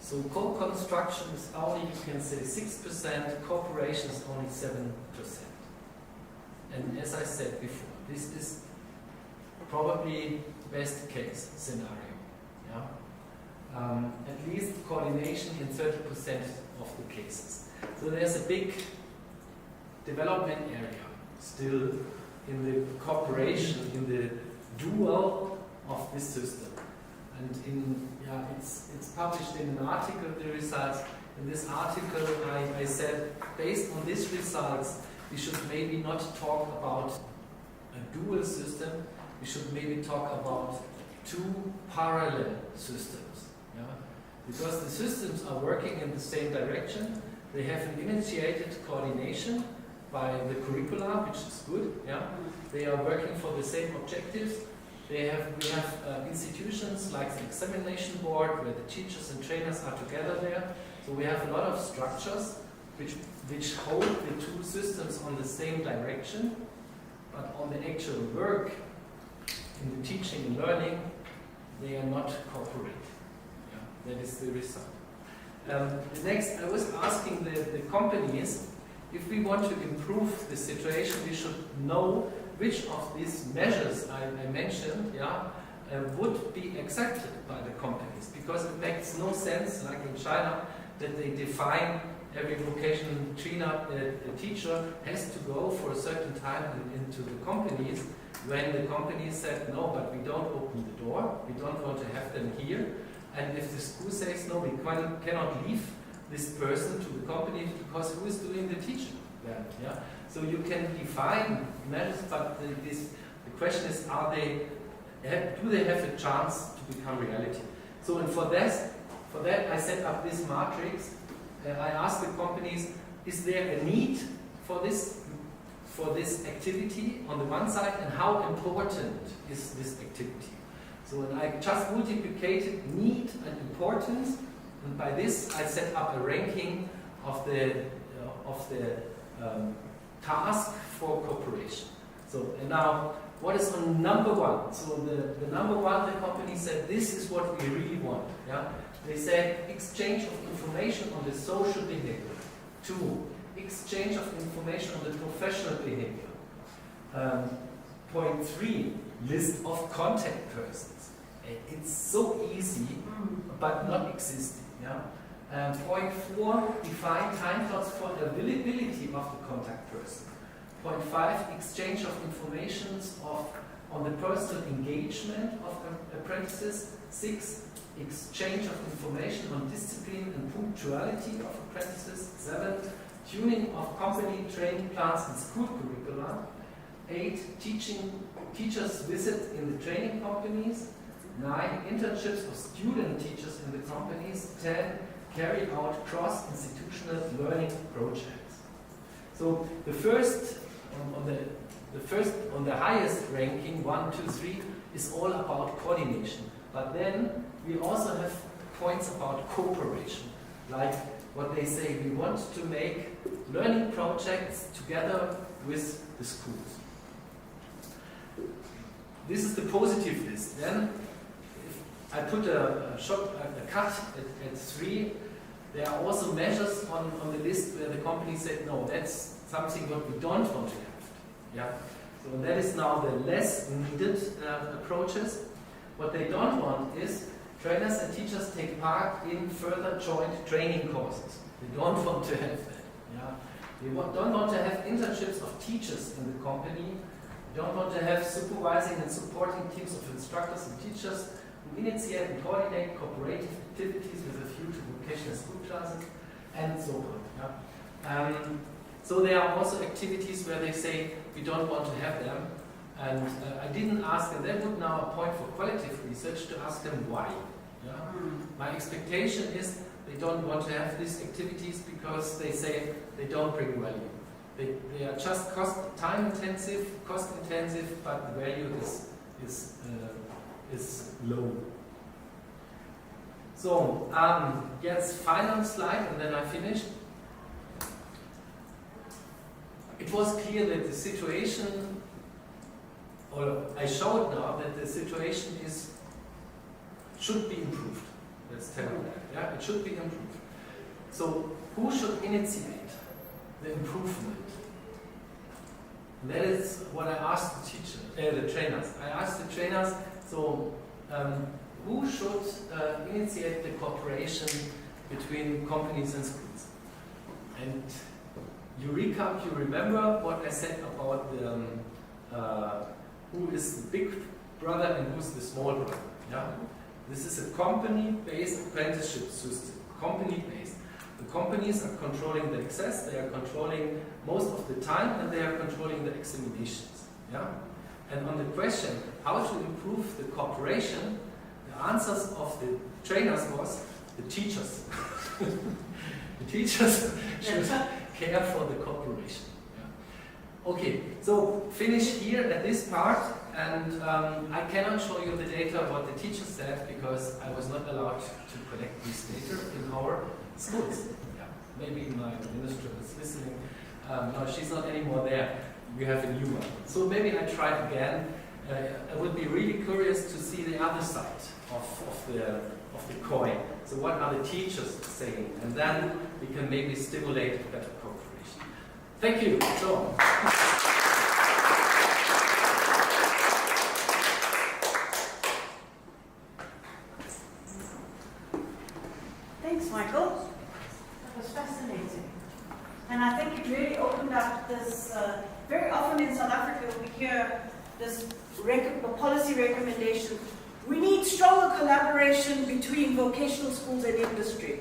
So co-construction is only, you can say, 6%, cooperation is only 7%. And as I said before, this is probably best case scenario. Yeah? At least coordination in 30% of the cases. So there's a big development area still in the cooperation, in the dual of this system. And it's published in an article, the results. In this article I said, based on these results, we should maybe not talk about a dual system, we should maybe talk about two parallel systems. Yeah? Because the systems are working in the same direction, they have an initiated coordination by the curricula, which is good. Yeah? They are working for the same objectives. We have institutions like the examination board where the teachers and trainers are together there. So we have a lot of structures which hold the two systems on the same direction, but on the actual work, in the teaching and learning, they are not cooperating. Yeah, that is the result. The next, I was asking the companies, if we want to improve the situation, we should know which of these measures I mentioned would be accepted by the companies, because it makes no sense, like in China, that they define every vocational teacher has to go for a certain time into the companies, when the companies said, no, but we don't open the door, we don't want to have them here, and if the school says, no, we cannot leave this person to the company, because who is doing the teaching then? Yeah? So you can define measures, but the question is, do they have a chance to become reality? So, and for that I set up this matrix. I asked the companies, is there a need for this activity on the one side, and how important is this activity? So, and I just multiplied need and importance, and by this I set up a ranking of the task for cooperation. So, and now, what is on number one? So the number one, the company said, this is what we really want. Yeah? They said, exchange of information on the social behavior. 2, exchange of information on the professional behavior. Point 3, list of contact persons. It's so easy, but not existing. Yeah? Point 4, define time slots for availability of the contact person. Point 5, exchange of information on the personal engagement of apprentices. 6, exchange of information on discipline and punctuality of apprentices. 7, tuning of company training plans and school curricula. 8, teachers visit in the training companies. 9, internships of student teachers in the companies. 10, carry out cross-institutional learning projects. So the first on the highest ranking, 1, 2, 3, is all about coordination. But then we also have points about cooperation, like what they say, we want to make learning projects together with the schools. This is the positive list. Then I put a cut at 3. There are also measures on the list where the company said, no, that's something what we don't want to have. Yeah? So that is now the less needed approaches. What they don't want is trainers and teachers take part in further joint training courses. They don't want to have that. Yeah? They don't want to have internships of teachers in the company. They don't want to have supervising and supporting teams of instructors and teachers who initiate and coordinate cooperative activities with a view to vocational school classes, and so on. Yeah? So there are also activities where they say we don't want to have them, and I didn't ask them. That would now a point for qualitative research to ask them why. Yeah? My expectation is they don't want to have these activities because they say they don't bring value. They are just time intensive, cost intensive, but the value is low. So, yes, final slide, and then I finish. It was clear that the situation or I showed now that the situation should be improved. Let's tell you that. Yeah, it should be improved. So who should initiate the improvement? And that is what I asked the trainers. I asked the trainers, so who should initiate the cooperation between companies and schools? And you remember what I said about the who is the big brother and who's the small brother. Yeah? This is a company-based apprenticeship system. Company-based. The companies are controlling the access, they are controlling most of the time, and they are controlling the examinations. Yeah? And on the question how to improve the cooperation, the answers of the trainers was the teachers. The teachers should care for the cooperation. Yeah. Okay, so finish here at this part, and I cannot show you the data what the teacher said because I was not allowed to collect this data in our schools. Yeah. Maybe my administrator is listening. No, she's not anymore there. We have a new one. So maybe I try again. I would be really curious to see the other side of the coin. So what are the teachers saying? And then we can maybe stimulate better cooperation. Thank you. So. Thanks, Michael. That was fascinating. And I think it really opened up this, very often in South Africa we hear this policy recommendation. We need stronger collaboration between vocational schools and industry.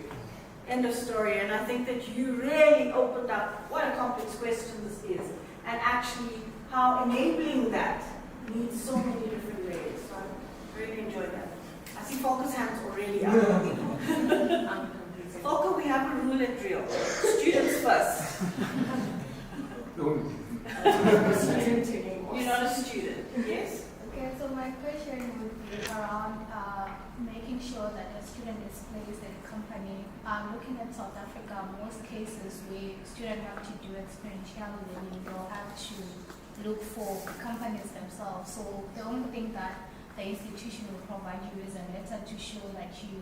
End of story. And I think that you really opened up what a complex question this is, and actually how enabling that needs so many different ways. So I really enjoyed that. I see Volker's hands already up. Volker, we have a rule at Drill. Students first. You're not a student, yes? Okay, so my question would be around making sure that a student is placed in a company. Looking at South Africa, most cases where students have to do experiential learning, they'll have to look for companies themselves. So the only thing that the institution will provide you is a letter to show that you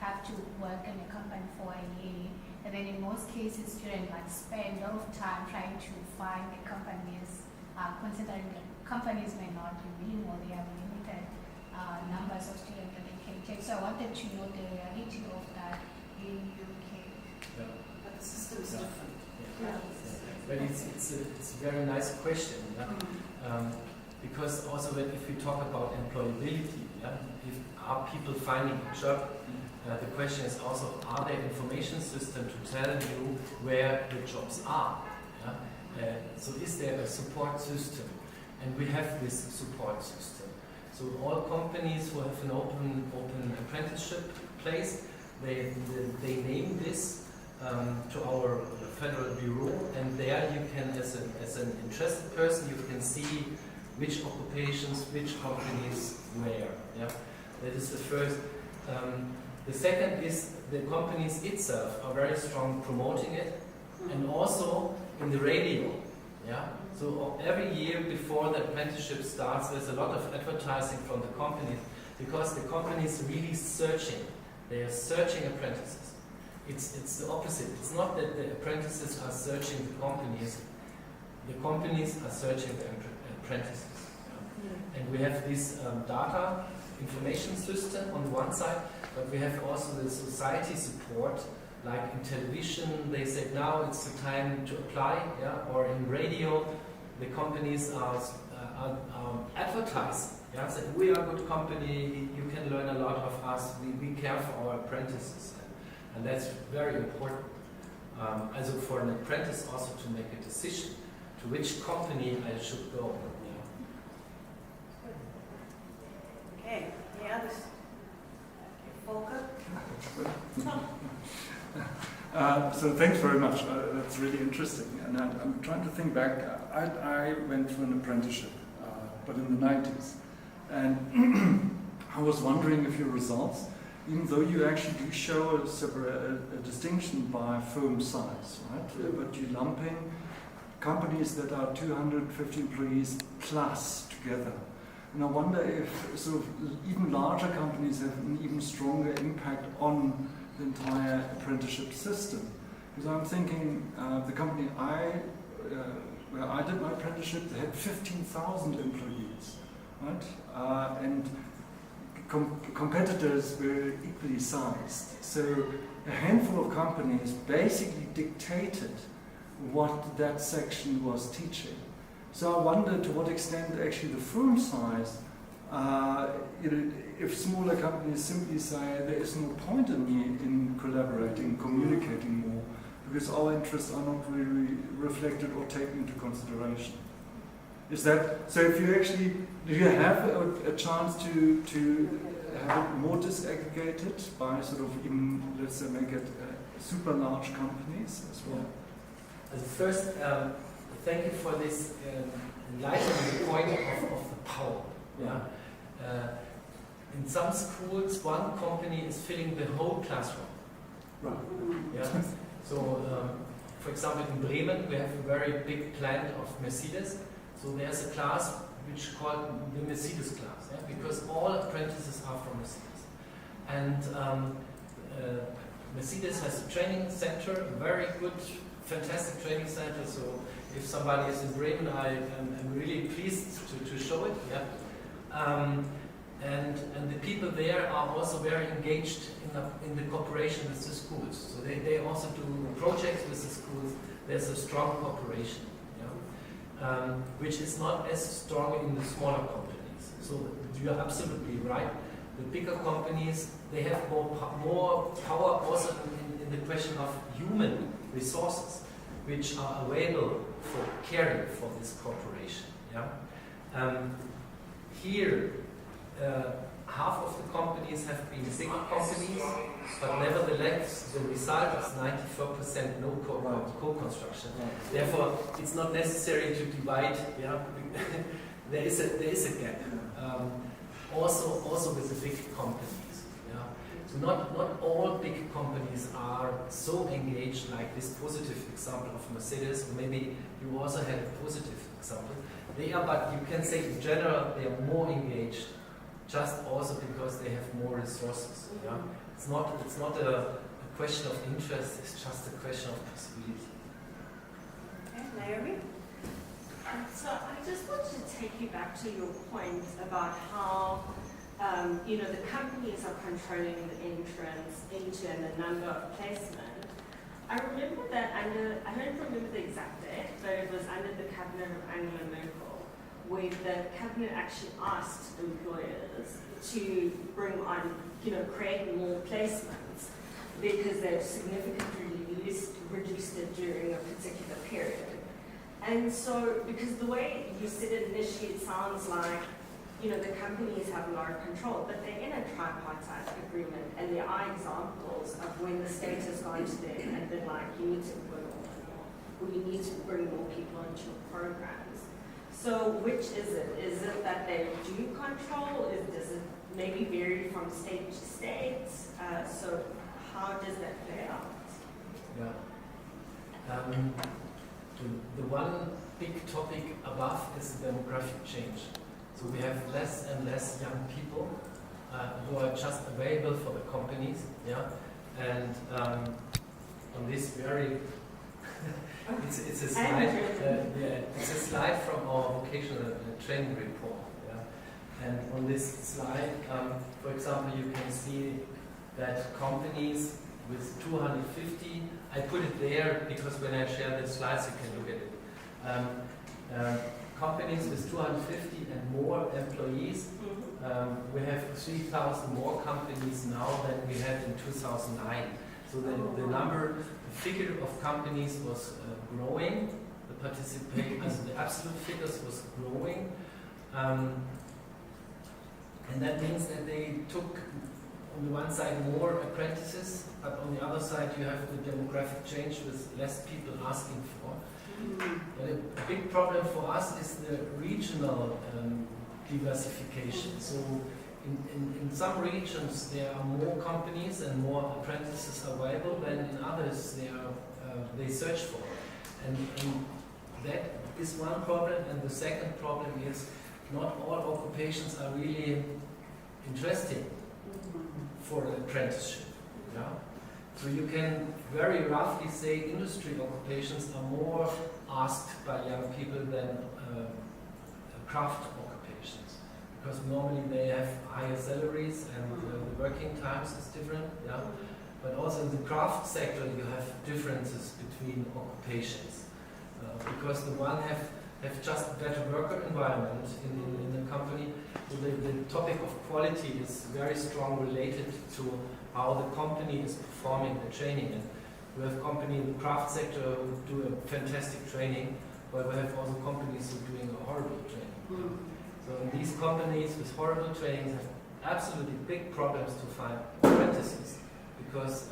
have to work in a company for a year. And then in most cases, students spend a lot of time trying to find the companies, considering that companies may not be willing or they have limited numbers of students that they can take. So I wanted to know the reality of that in UK. Yeah. But the system is different. Yeah. But it's a very nice question. Yeah? Because also if we talk about employability, yeah? Are people finding a job? The question is also, are there information systems to tell you where the jobs are? Yeah? So is there a support system? And we have this support system. So all companies who have an open apprenticeship place, they name this to our federal bureau, and there you can, as an interested person, you can see which occupations, which companies, where. Yeah? That is the first. The second is the companies itself are very strong promoting it, and also in the radio. Yeah? So every year before the apprenticeship starts, there's a lot of advertising from the companies, because the companies really searching. They are searching apprentices. It's the opposite. It's not that the apprentices are searching the companies are searching the apprentices. Yeah? And we have this data information system on the one side, but we have also the society support, like in television, they said now it's the time to apply, yeah? Or in radio, the companies are advertising. Yeah? So we are a good company, you can learn a lot of us, we care for our apprentices. And that's very important. Also for an apprentice also to make a decision to which company I should go. Yeah. Okay, the others. Volker? So thanks very much. That's really interesting. And I'm trying to think back. I went through an apprenticeship, but in the 90s. And I was wondering if your results, even though you actually do show a distinction by firm size, right? But you're lumping companies that are 250 employees plus together. And I wonder if sort of even larger companies have an even stronger impact on the entire apprenticeship system. Because I'm thinking the company where I did my apprenticeship, they had 15,000 employees, right? And competitors were equally sized. So a handful of companies basically dictated what that section was teaching. So I wonder to what extent actually the firm size, if smaller companies simply say there is no point in me in collaborating, communicating more, because our interests are not really reflected or taken into consideration. Is that, so if you actually, do you have a chance to have it more disaggregated by sort of even, let's say, make it super large companies as well? First, thank you for this enlightening the point of the power. Yeah? In some schools, one company is filling the whole classroom. Right. Yeah? So, for example, in Bremen, we have a very big plant of Mercedes. So there's a class which is called the Mercedes class, yeah? Because all apprentices are from Mercedes. And Mercedes has a training center, a very good, fantastic training center. So if somebody is in Bremen, I'm really pleased to show it. Yeah? And the people there are also very engaged in the cooperation with the schools. So they also do projects with the schools. There's a strong cooperation, yeah? Which is not as strong in the smaller companies. So you're absolutely right. The bigger companies, they have more power also in the question of human resources, which are available for caring for this cooperation. Yeah? Here, half of the companies have been big companies, but nevertheless the result is 94% no co-construction. Therefore, it's not necessary to divide. Yeah? there is a gap. Also with the big companies. Yeah? So not all big companies are so engaged like this positive example of Mercedes. Maybe you also had a positive example. They are, but you can say in general they are more engaged, just also because they have more resources. Yeah? It's not a question of interest, it's just a question of possibility. Okay, Naomi? So I just wanted to take you back to your point about how the companies are controlling the entrance into and the number of placement. I remember that I don't remember the exact date, but it was under the cabinet of Angela Merkel, where the cabinet actually asked employers to bring on, create more placements because they've significantly reduced it during a particular period. And so, because the way you said it initially, it sounds like, the companies have a lot of control, but they're in a tripartite agreement, and there are examples of when the state has gone to them and been like, you need to employ more, or you need to bring more people into your programs. So which is it? Is it that they do control? Does it maybe vary from state to state? So how does that play out? Yeah. The one big topic above is demographic change. So we have less and less young people who are just available for the companies. Yeah, and on this very it's a slide. It's a slide from our vocational training report. Yeah? And on this slide, for example, you can see that companies with 250. I put it there because when I share the slides, you can look at it. Companies with 250 and more employees, we have 3,000 more companies now than we had in 2009. So the figure of companies was growing, the absolute figures was growing, and that means that they took on the one side more apprentices, but on the other side you have the demographic change with less people asking for. But a big problem for us is the regional diversification. So in some regions there are more companies and more apprentices available than in others they search for. And that is one problem, and the second problem is not all occupations are really interesting for an apprenticeship. Yeah? So you can very roughly say industry occupations are more asked by young people than craft occupations, because normally they have higher salaries and the working times is different. Yeah? But also in the craft sector you have differences between occupations, because the one have just better worker environment in the company. So the topic of quality is very strong related to how the company is performing the training. And we have companies in the craft sector who do a fantastic training, but we have also companies who are doing a horrible training. So in these companies with horrible trainings have absolutely big problems to find apprentices, because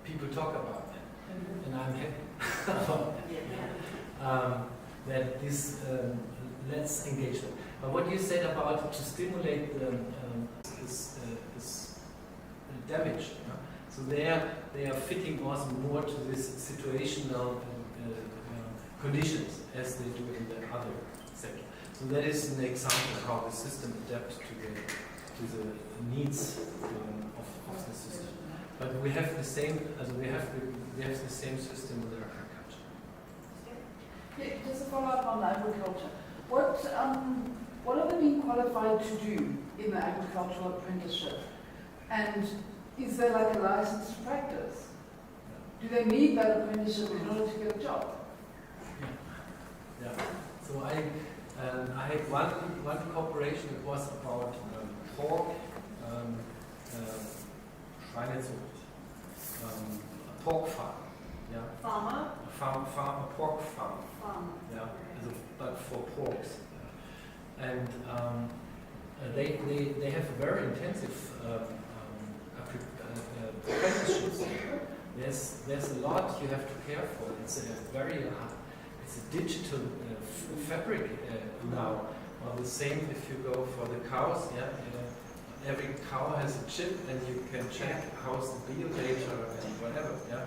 people talk about that, and I'm happy about that. That this less engagement. But what you said about to stimulate is damage. Yeah? So they are fitting also more to this situational conditions as they do in the other sector. So that is an example of how the system adapts to the needs of the system. But we have the same, we have the same system with agriculture. Yeah, just a follow-up on agriculture. What are they being qualified to do in the agricultural apprenticeship? And is there like a license to practice? Do they need that apprenticeship in order to get a job? Yeah. So I had one cooperation. It was about pork, Schweinezucht, a pork farm. Yeah. Farmer? A pork farm. Farmer. Yeah, but for porks. And they have very intensive apprenticeships. There's a lot you have to care for. It's a digital fabric now. Well, the same if you go for the cows. Yeah, every cow has a chip, and you can check how's the biodata and whatever. Yeah,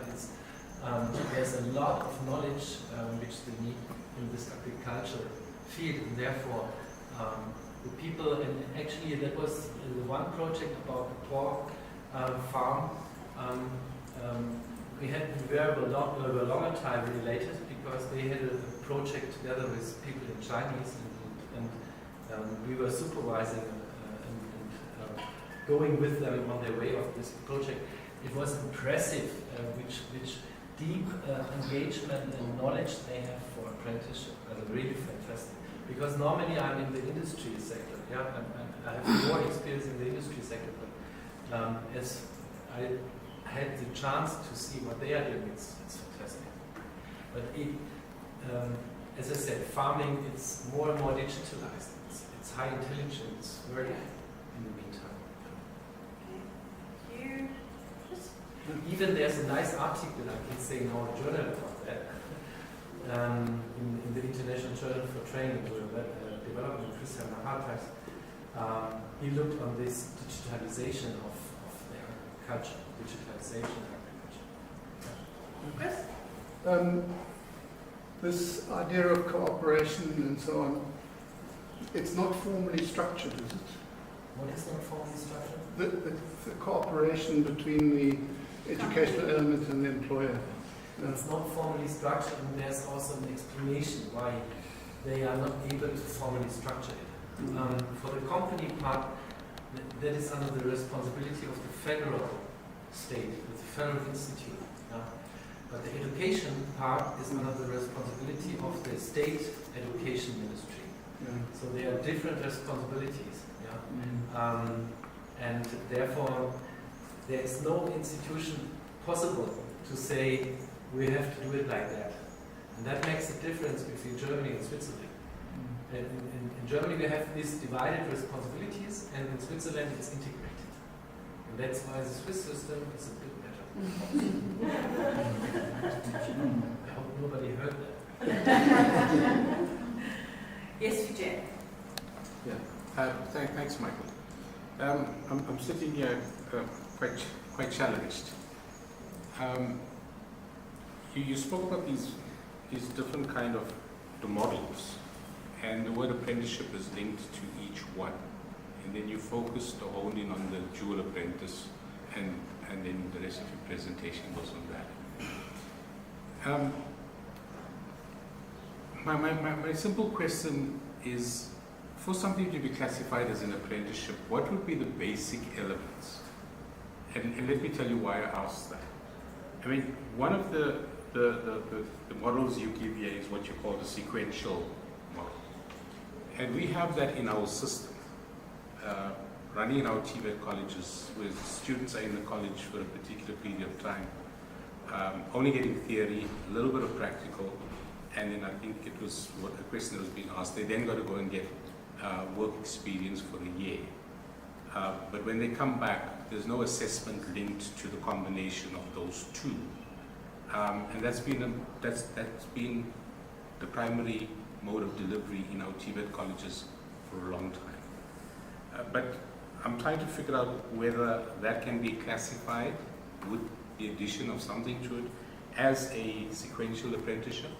there's a lot of knowledge which they need in this agriculture field, and therefore the people, and actually that was the one project about the pork farm. We had a longer time related, because they had a project together with people in Chinese, and we were supervising and going with them on their way of this project. It was impressive which deep engagement and knowledge they have for apprenticeship. Really fantastic. Because normally I'm in the industry sector. Yeah, I have more experience in the industry sector, but as I had the chance to see what they are doing, it's fantastic. But as I said, farming, it's more and more digitalized. It's high intelligence work in the meantime. Okay. Even there's a nice article, I can say in our journal about that, in the International Journal for Training, development, Christian Mahatas. He looked on this digitalization of the agriculture, digitalization of agriculture. Chris? This idea of cooperation and so on, it's not formally structured, is it? What is not formally structured? The cooperation between the educational element and the employer. It's not formally structured, and there's also an explanation why they are not able to formally structure it. For the company part, that is under the responsibility of the federal state, with the federal institute. But the education part is under the responsibility of the state education ministry. So there are different responsibilities. And therefore, there is no institution possible to say we have to do it like that. And that makes a difference between Germany and Switzerland. In Germany we have these divided responsibilities, and in Switzerland it's integrated. And that's why the Swiss system is a bit better. I hope nobody heard that. Yes, Vijay. Yeah. Thanks, Michael. I'm sitting here quite challenged. You spoke about these is different kind of the models, and the word apprenticeship is linked to each one. And then you focus the whole in on the dual apprentice, and then the rest of your presentation was on that. My simple question is, for something to be classified as an apprenticeship, what would be the basic elements? And let me tell you why I asked that. I mean, one of the models you give here is what you call the sequential model. And we have that in our system. Running in our TVET colleges, where students are in the college for a particular period of time, only getting theory, a little bit of practical, and then I think it was what a question that was being asked, they then got to go and get work experience for a year. But when they come back, there's no assessment linked to the combination of those two. And that's been the primary mode of delivery in our TVET colleges for a long time. But I'm trying to figure out whether that can be classified with the addition of something to it as a sequential apprenticeship.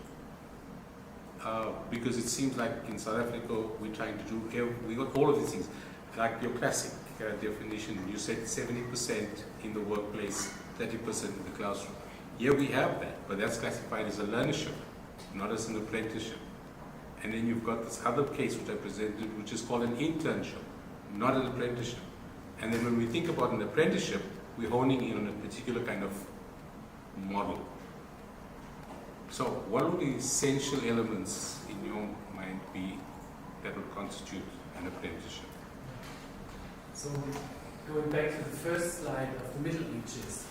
Because it seems like in South Africa we're trying to do, we got all of these things, like your classic definition, you said 70% in the workplace, 30% in the classroom. Here we have that, but that's classified as a learnership, not as an apprenticeship. And then you've got this other case which I presented, which is called an internship, not an apprenticeship. And then when we think about an apprenticeship, we're honing in on a particular kind of model. So what would the essential elements in your mind be that would constitute an apprenticeship? So going back to the first slide of the Middle Ages,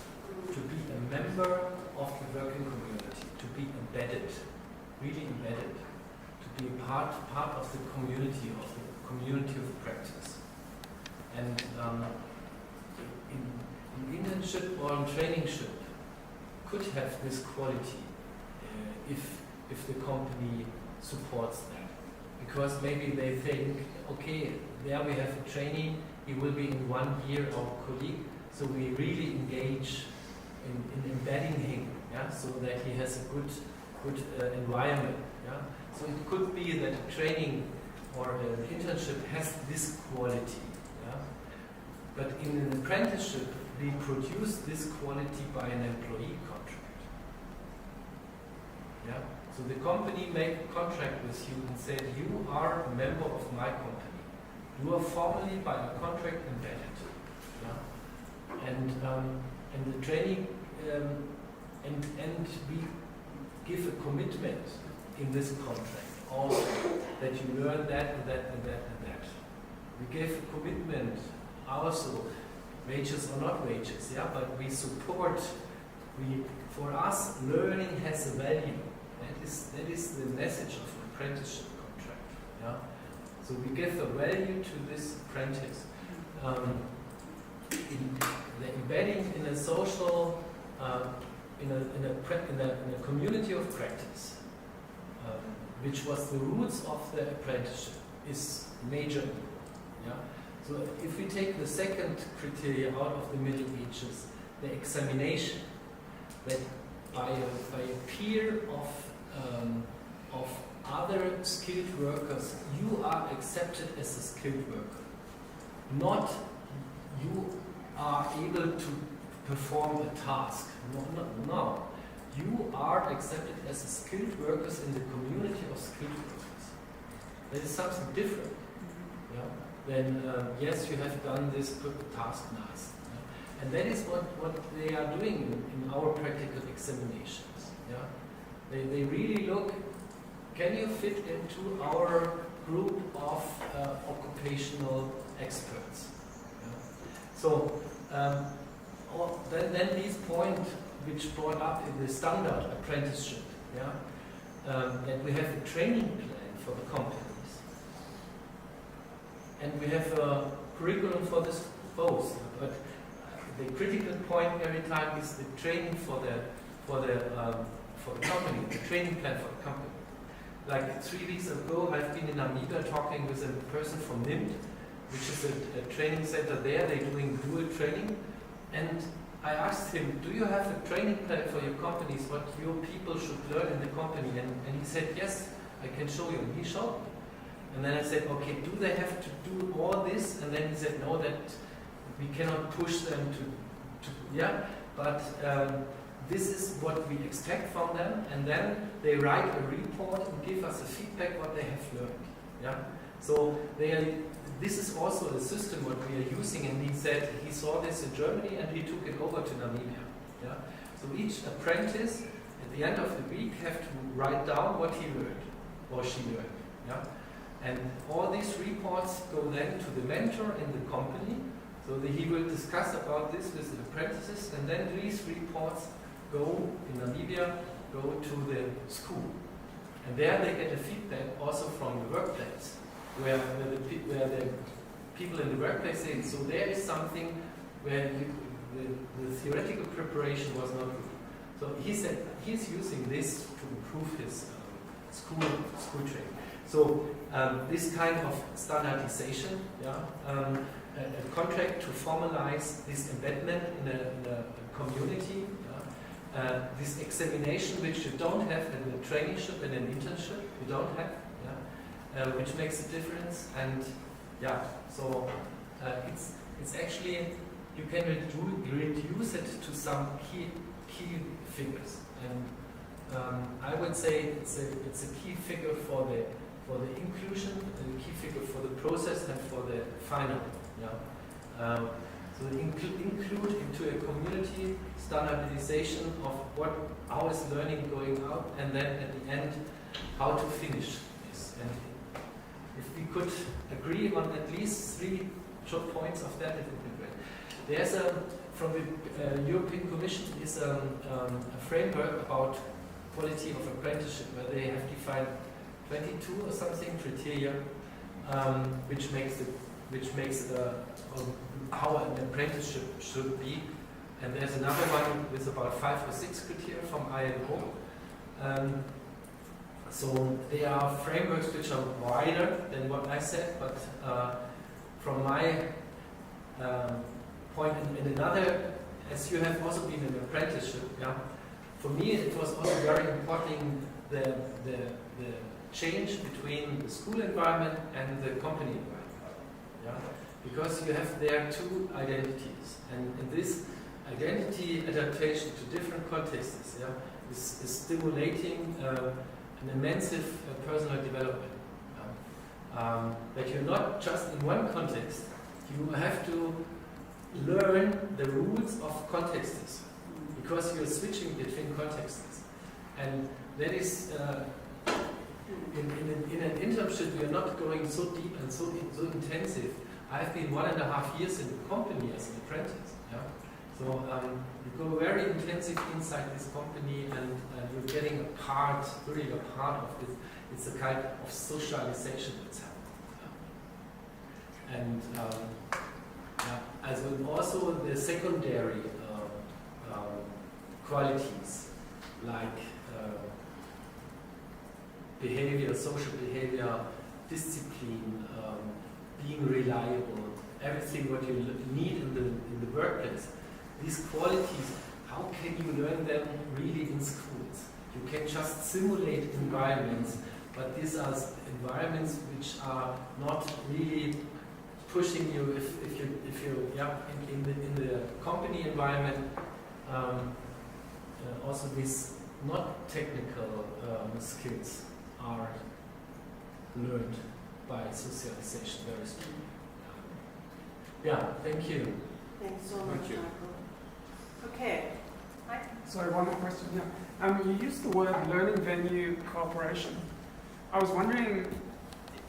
to be a member of the working community, to be embedded, really embedded, to be a part of the community of practice. And in internship or in trainingship could have this quality if the company supports that. Because maybe they think, okay, there we have a trainee, he will be in 1 year our colleague, so we really engage in embedding him, yeah, so that he has a good environment. Yeah? So it could be that a training or an internship has this quality. Yeah? But in an apprenticeship, we produce this quality by an employee contract. Yeah? So the company make a contract with you and said, you are a member of my company. You are formally by a contract embedded. Yeah? And the training, and we give a commitment in this contract also that you learn that and that and that and that. We give a commitment also, wages or not wages, yeah, but we support, for us, learning has a value. That is the message of an apprenticeship contract. Yeah? So we give a value to this apprentice. In the embedding in a social, in a community of practice, which was the roots of the apprenticeship, is major. Yeah? So if we take the second criteria out of the Middle Ages, the examination, that by a peer of other skilled workers, you are accepted as a skilled worker. Not you are able to perform a task. No. You are accepted as a skilled workers in the community of skilled workers. That is something different. Yeah? Then yes, you have done this task nice. Yeah? And that is what they are doing in our practical examinations. Yeah? They really look, can you fit into our group of occupational experts? Yeah? So then these points which brought up in the standard apprenticeship, yeah, that we have a training plan for the companies, and we have a curriculum for this both. But the critical point every time is the training for the company, the training plan for the company. Like 3 weeks ago, I've been in Namibia talking with a person from NIMT, which is a training center there. They're doing dual training, and I asked him, do you have a training plan for your companies, what your people should learn in the company? And he said, yes, I can show you. And he showed me. And then I said, okay, do they have to do all this? And then he said, no, that we cannot push them to yeah, but this is what we expect from them. And then they write a report and give us a feedback what they have learned. Yeah. So this is also a system what we are using, and he said he saw this in Germany and he took it over to Namibia. Yeah? So each apprentice at the end of the week have to write down what he learned or she learned. Yeah? And all these reports go then to the mentor in the company, so that he will discuss about this with the apprentices, and then these reports go in Namibia, go to the school. And there they get a feedback also from the workplace, where the people in the workplace say, so there is something where the theoretical preparation was not good. So he said he's using this to improve his school training. So this kind of standardization, yeah, a contract to formalize this embedment in a community, yeah, this examination which you don't have in a traineeship and an internship, you don't have, yeah, which makes a difference. And yeah, so it's actually, you can reduce it to some key figures, and I would say it's a key figure for the inclusion, and a key figure for the process and for the final. Yeah. So include into a community standardization of how is learning going out, and then at the end how to finish this. And if we could agree on at least 3 short points of that, it would be great. There's from the European Commission is a framework about quality of apprenticeship, where they have defined 22 or something criteria, which makes how an apprenticeship should be. And there's another one with about 5 or 6 criteria from ILO. So they are frameworks which are wider than what I said, but from my point in another, as you have also been an apprenticeship, yeah, for me it was also very important the change between the school environment and the company environment, yeah, because you have there 2 identities, and this identity adaptation to different contexts, yeah, is stimulating an immense personal development. That you're not just in one context, you have to learn the rules of contexts, because you're switching between contexts. And that is, in an internship, you're not going so deep and so intensive. I've been 1.5 years in the company as an apprentice. Yeah? So you go very intensive inside this company, and you're getting really a part of it. It's a kind of socialization that's happening. Yeah? And as well, also the secondary qualities like behavior, social behavior, discipline, being reliable, everything what you need in the workplace. These qualities, how can you learn them really in schools? You can just simulate environments, but these are environments which are not really pushing you if you're in the company environment. Also these not technical skills are learned by socialization very strongly. Yeah, thank you. Thanks so much, Michael. Okay. Sorry, one more question. Yeah. You used the word learning venue cooperation. I was wondering,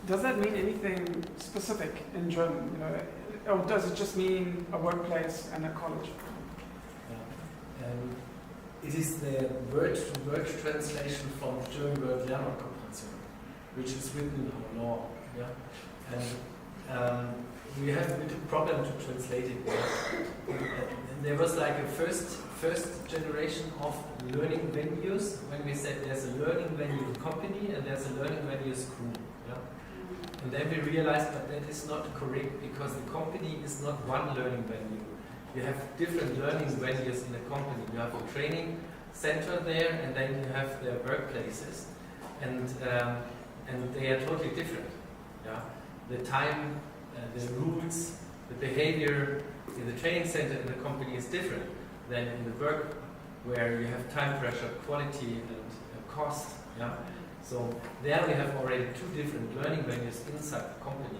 does that mean anything specific in German? You know, or does it just mean a workplace and a college? Yeah. It is the word-to-word translation from the German word Lernerkooperation, which is written in our law. Yeah? And we have a bit of problem to translate it. And there was like a first generation of learning venues when we said there's a learning venue company and there's a learning venue school. Yeah? And then we realized that that is not correct, because the company is not one learning venue. you have different learning venues in the company. You have a training center there, and then you have their workplaces, and they are totally different. Yeah, the time, the rules, the behavior in the training center in the company is different than in the work, where you have time pressure, quality, and cost. Yeah, so there we have already two different learning venues inside the company,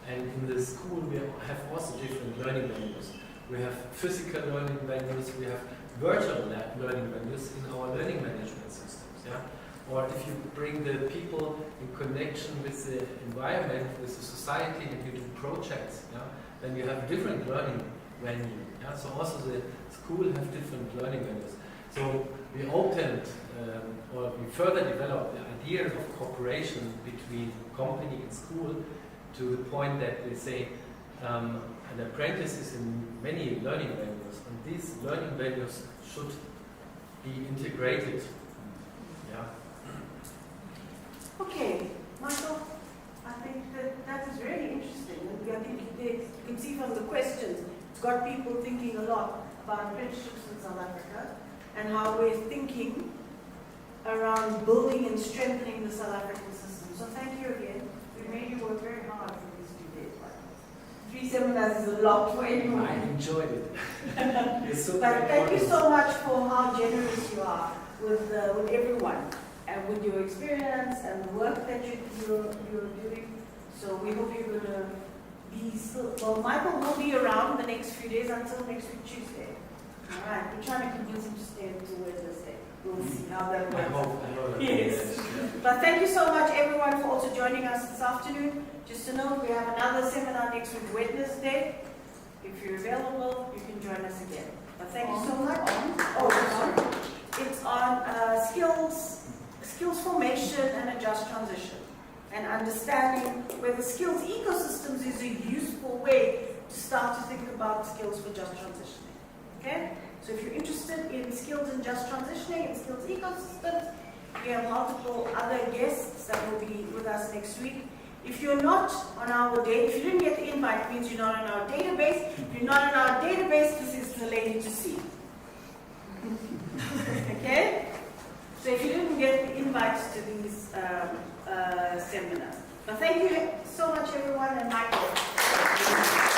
and in the school we have also different learning venues. We have physical learning venues, we have virtual learning venues in our learning management systems. Yeah? Or if you bring the people in connection with the environment, with the society, and you do projects, yeah? Then you have different learning venue. Yeah? So also the school have different learning venues. So we opened, or we further developed the idea of cooperation between company and school to the point that we say an apprentice is in many learning venues, and these learning venues should be integrated. Yeah. Okay, Michael, I think that is really interesting. And I think you can see from the questions, it's got people thinking a lot about apprenticeships in South Africa and how we're thinking around building and strengthening the South African system. So thank you again. We made you work very hard for these 2 days. 3 seminars is a lot for anyone. I enjoyed it. It's so But thank you important. so much for how generous you are with everyone and with your experience and the work that you're doing. So we hope you're going to be still. Well, Michael will be around the next few days until next week, Tuesday. All right, we're trying to convince him to stay until Wednesday. We'll see how that I works. hope. Yes. Yeah. But thank you so much, everyone, for also joining us this afternoon. Just to note, we have another seminar next week, Wednesday. If you're available, you can join us again. But thank you so much. Oh, sorry. It's on skills formation and a just transition, and understanding whether skills ecosystems is a useful way to start to think about skills for just transitioning. Okay? So if you're interested in skills in just transitioning and skills ecosystems, we have multiple other guests that will be with us next week. If you're not on our if you didn't get the invite, it means you're not on our database. If you're not on our database, this is the lady to see. Okay? So if you didn't get the invites to these seminars. But thank you so much, everyone, and Michael.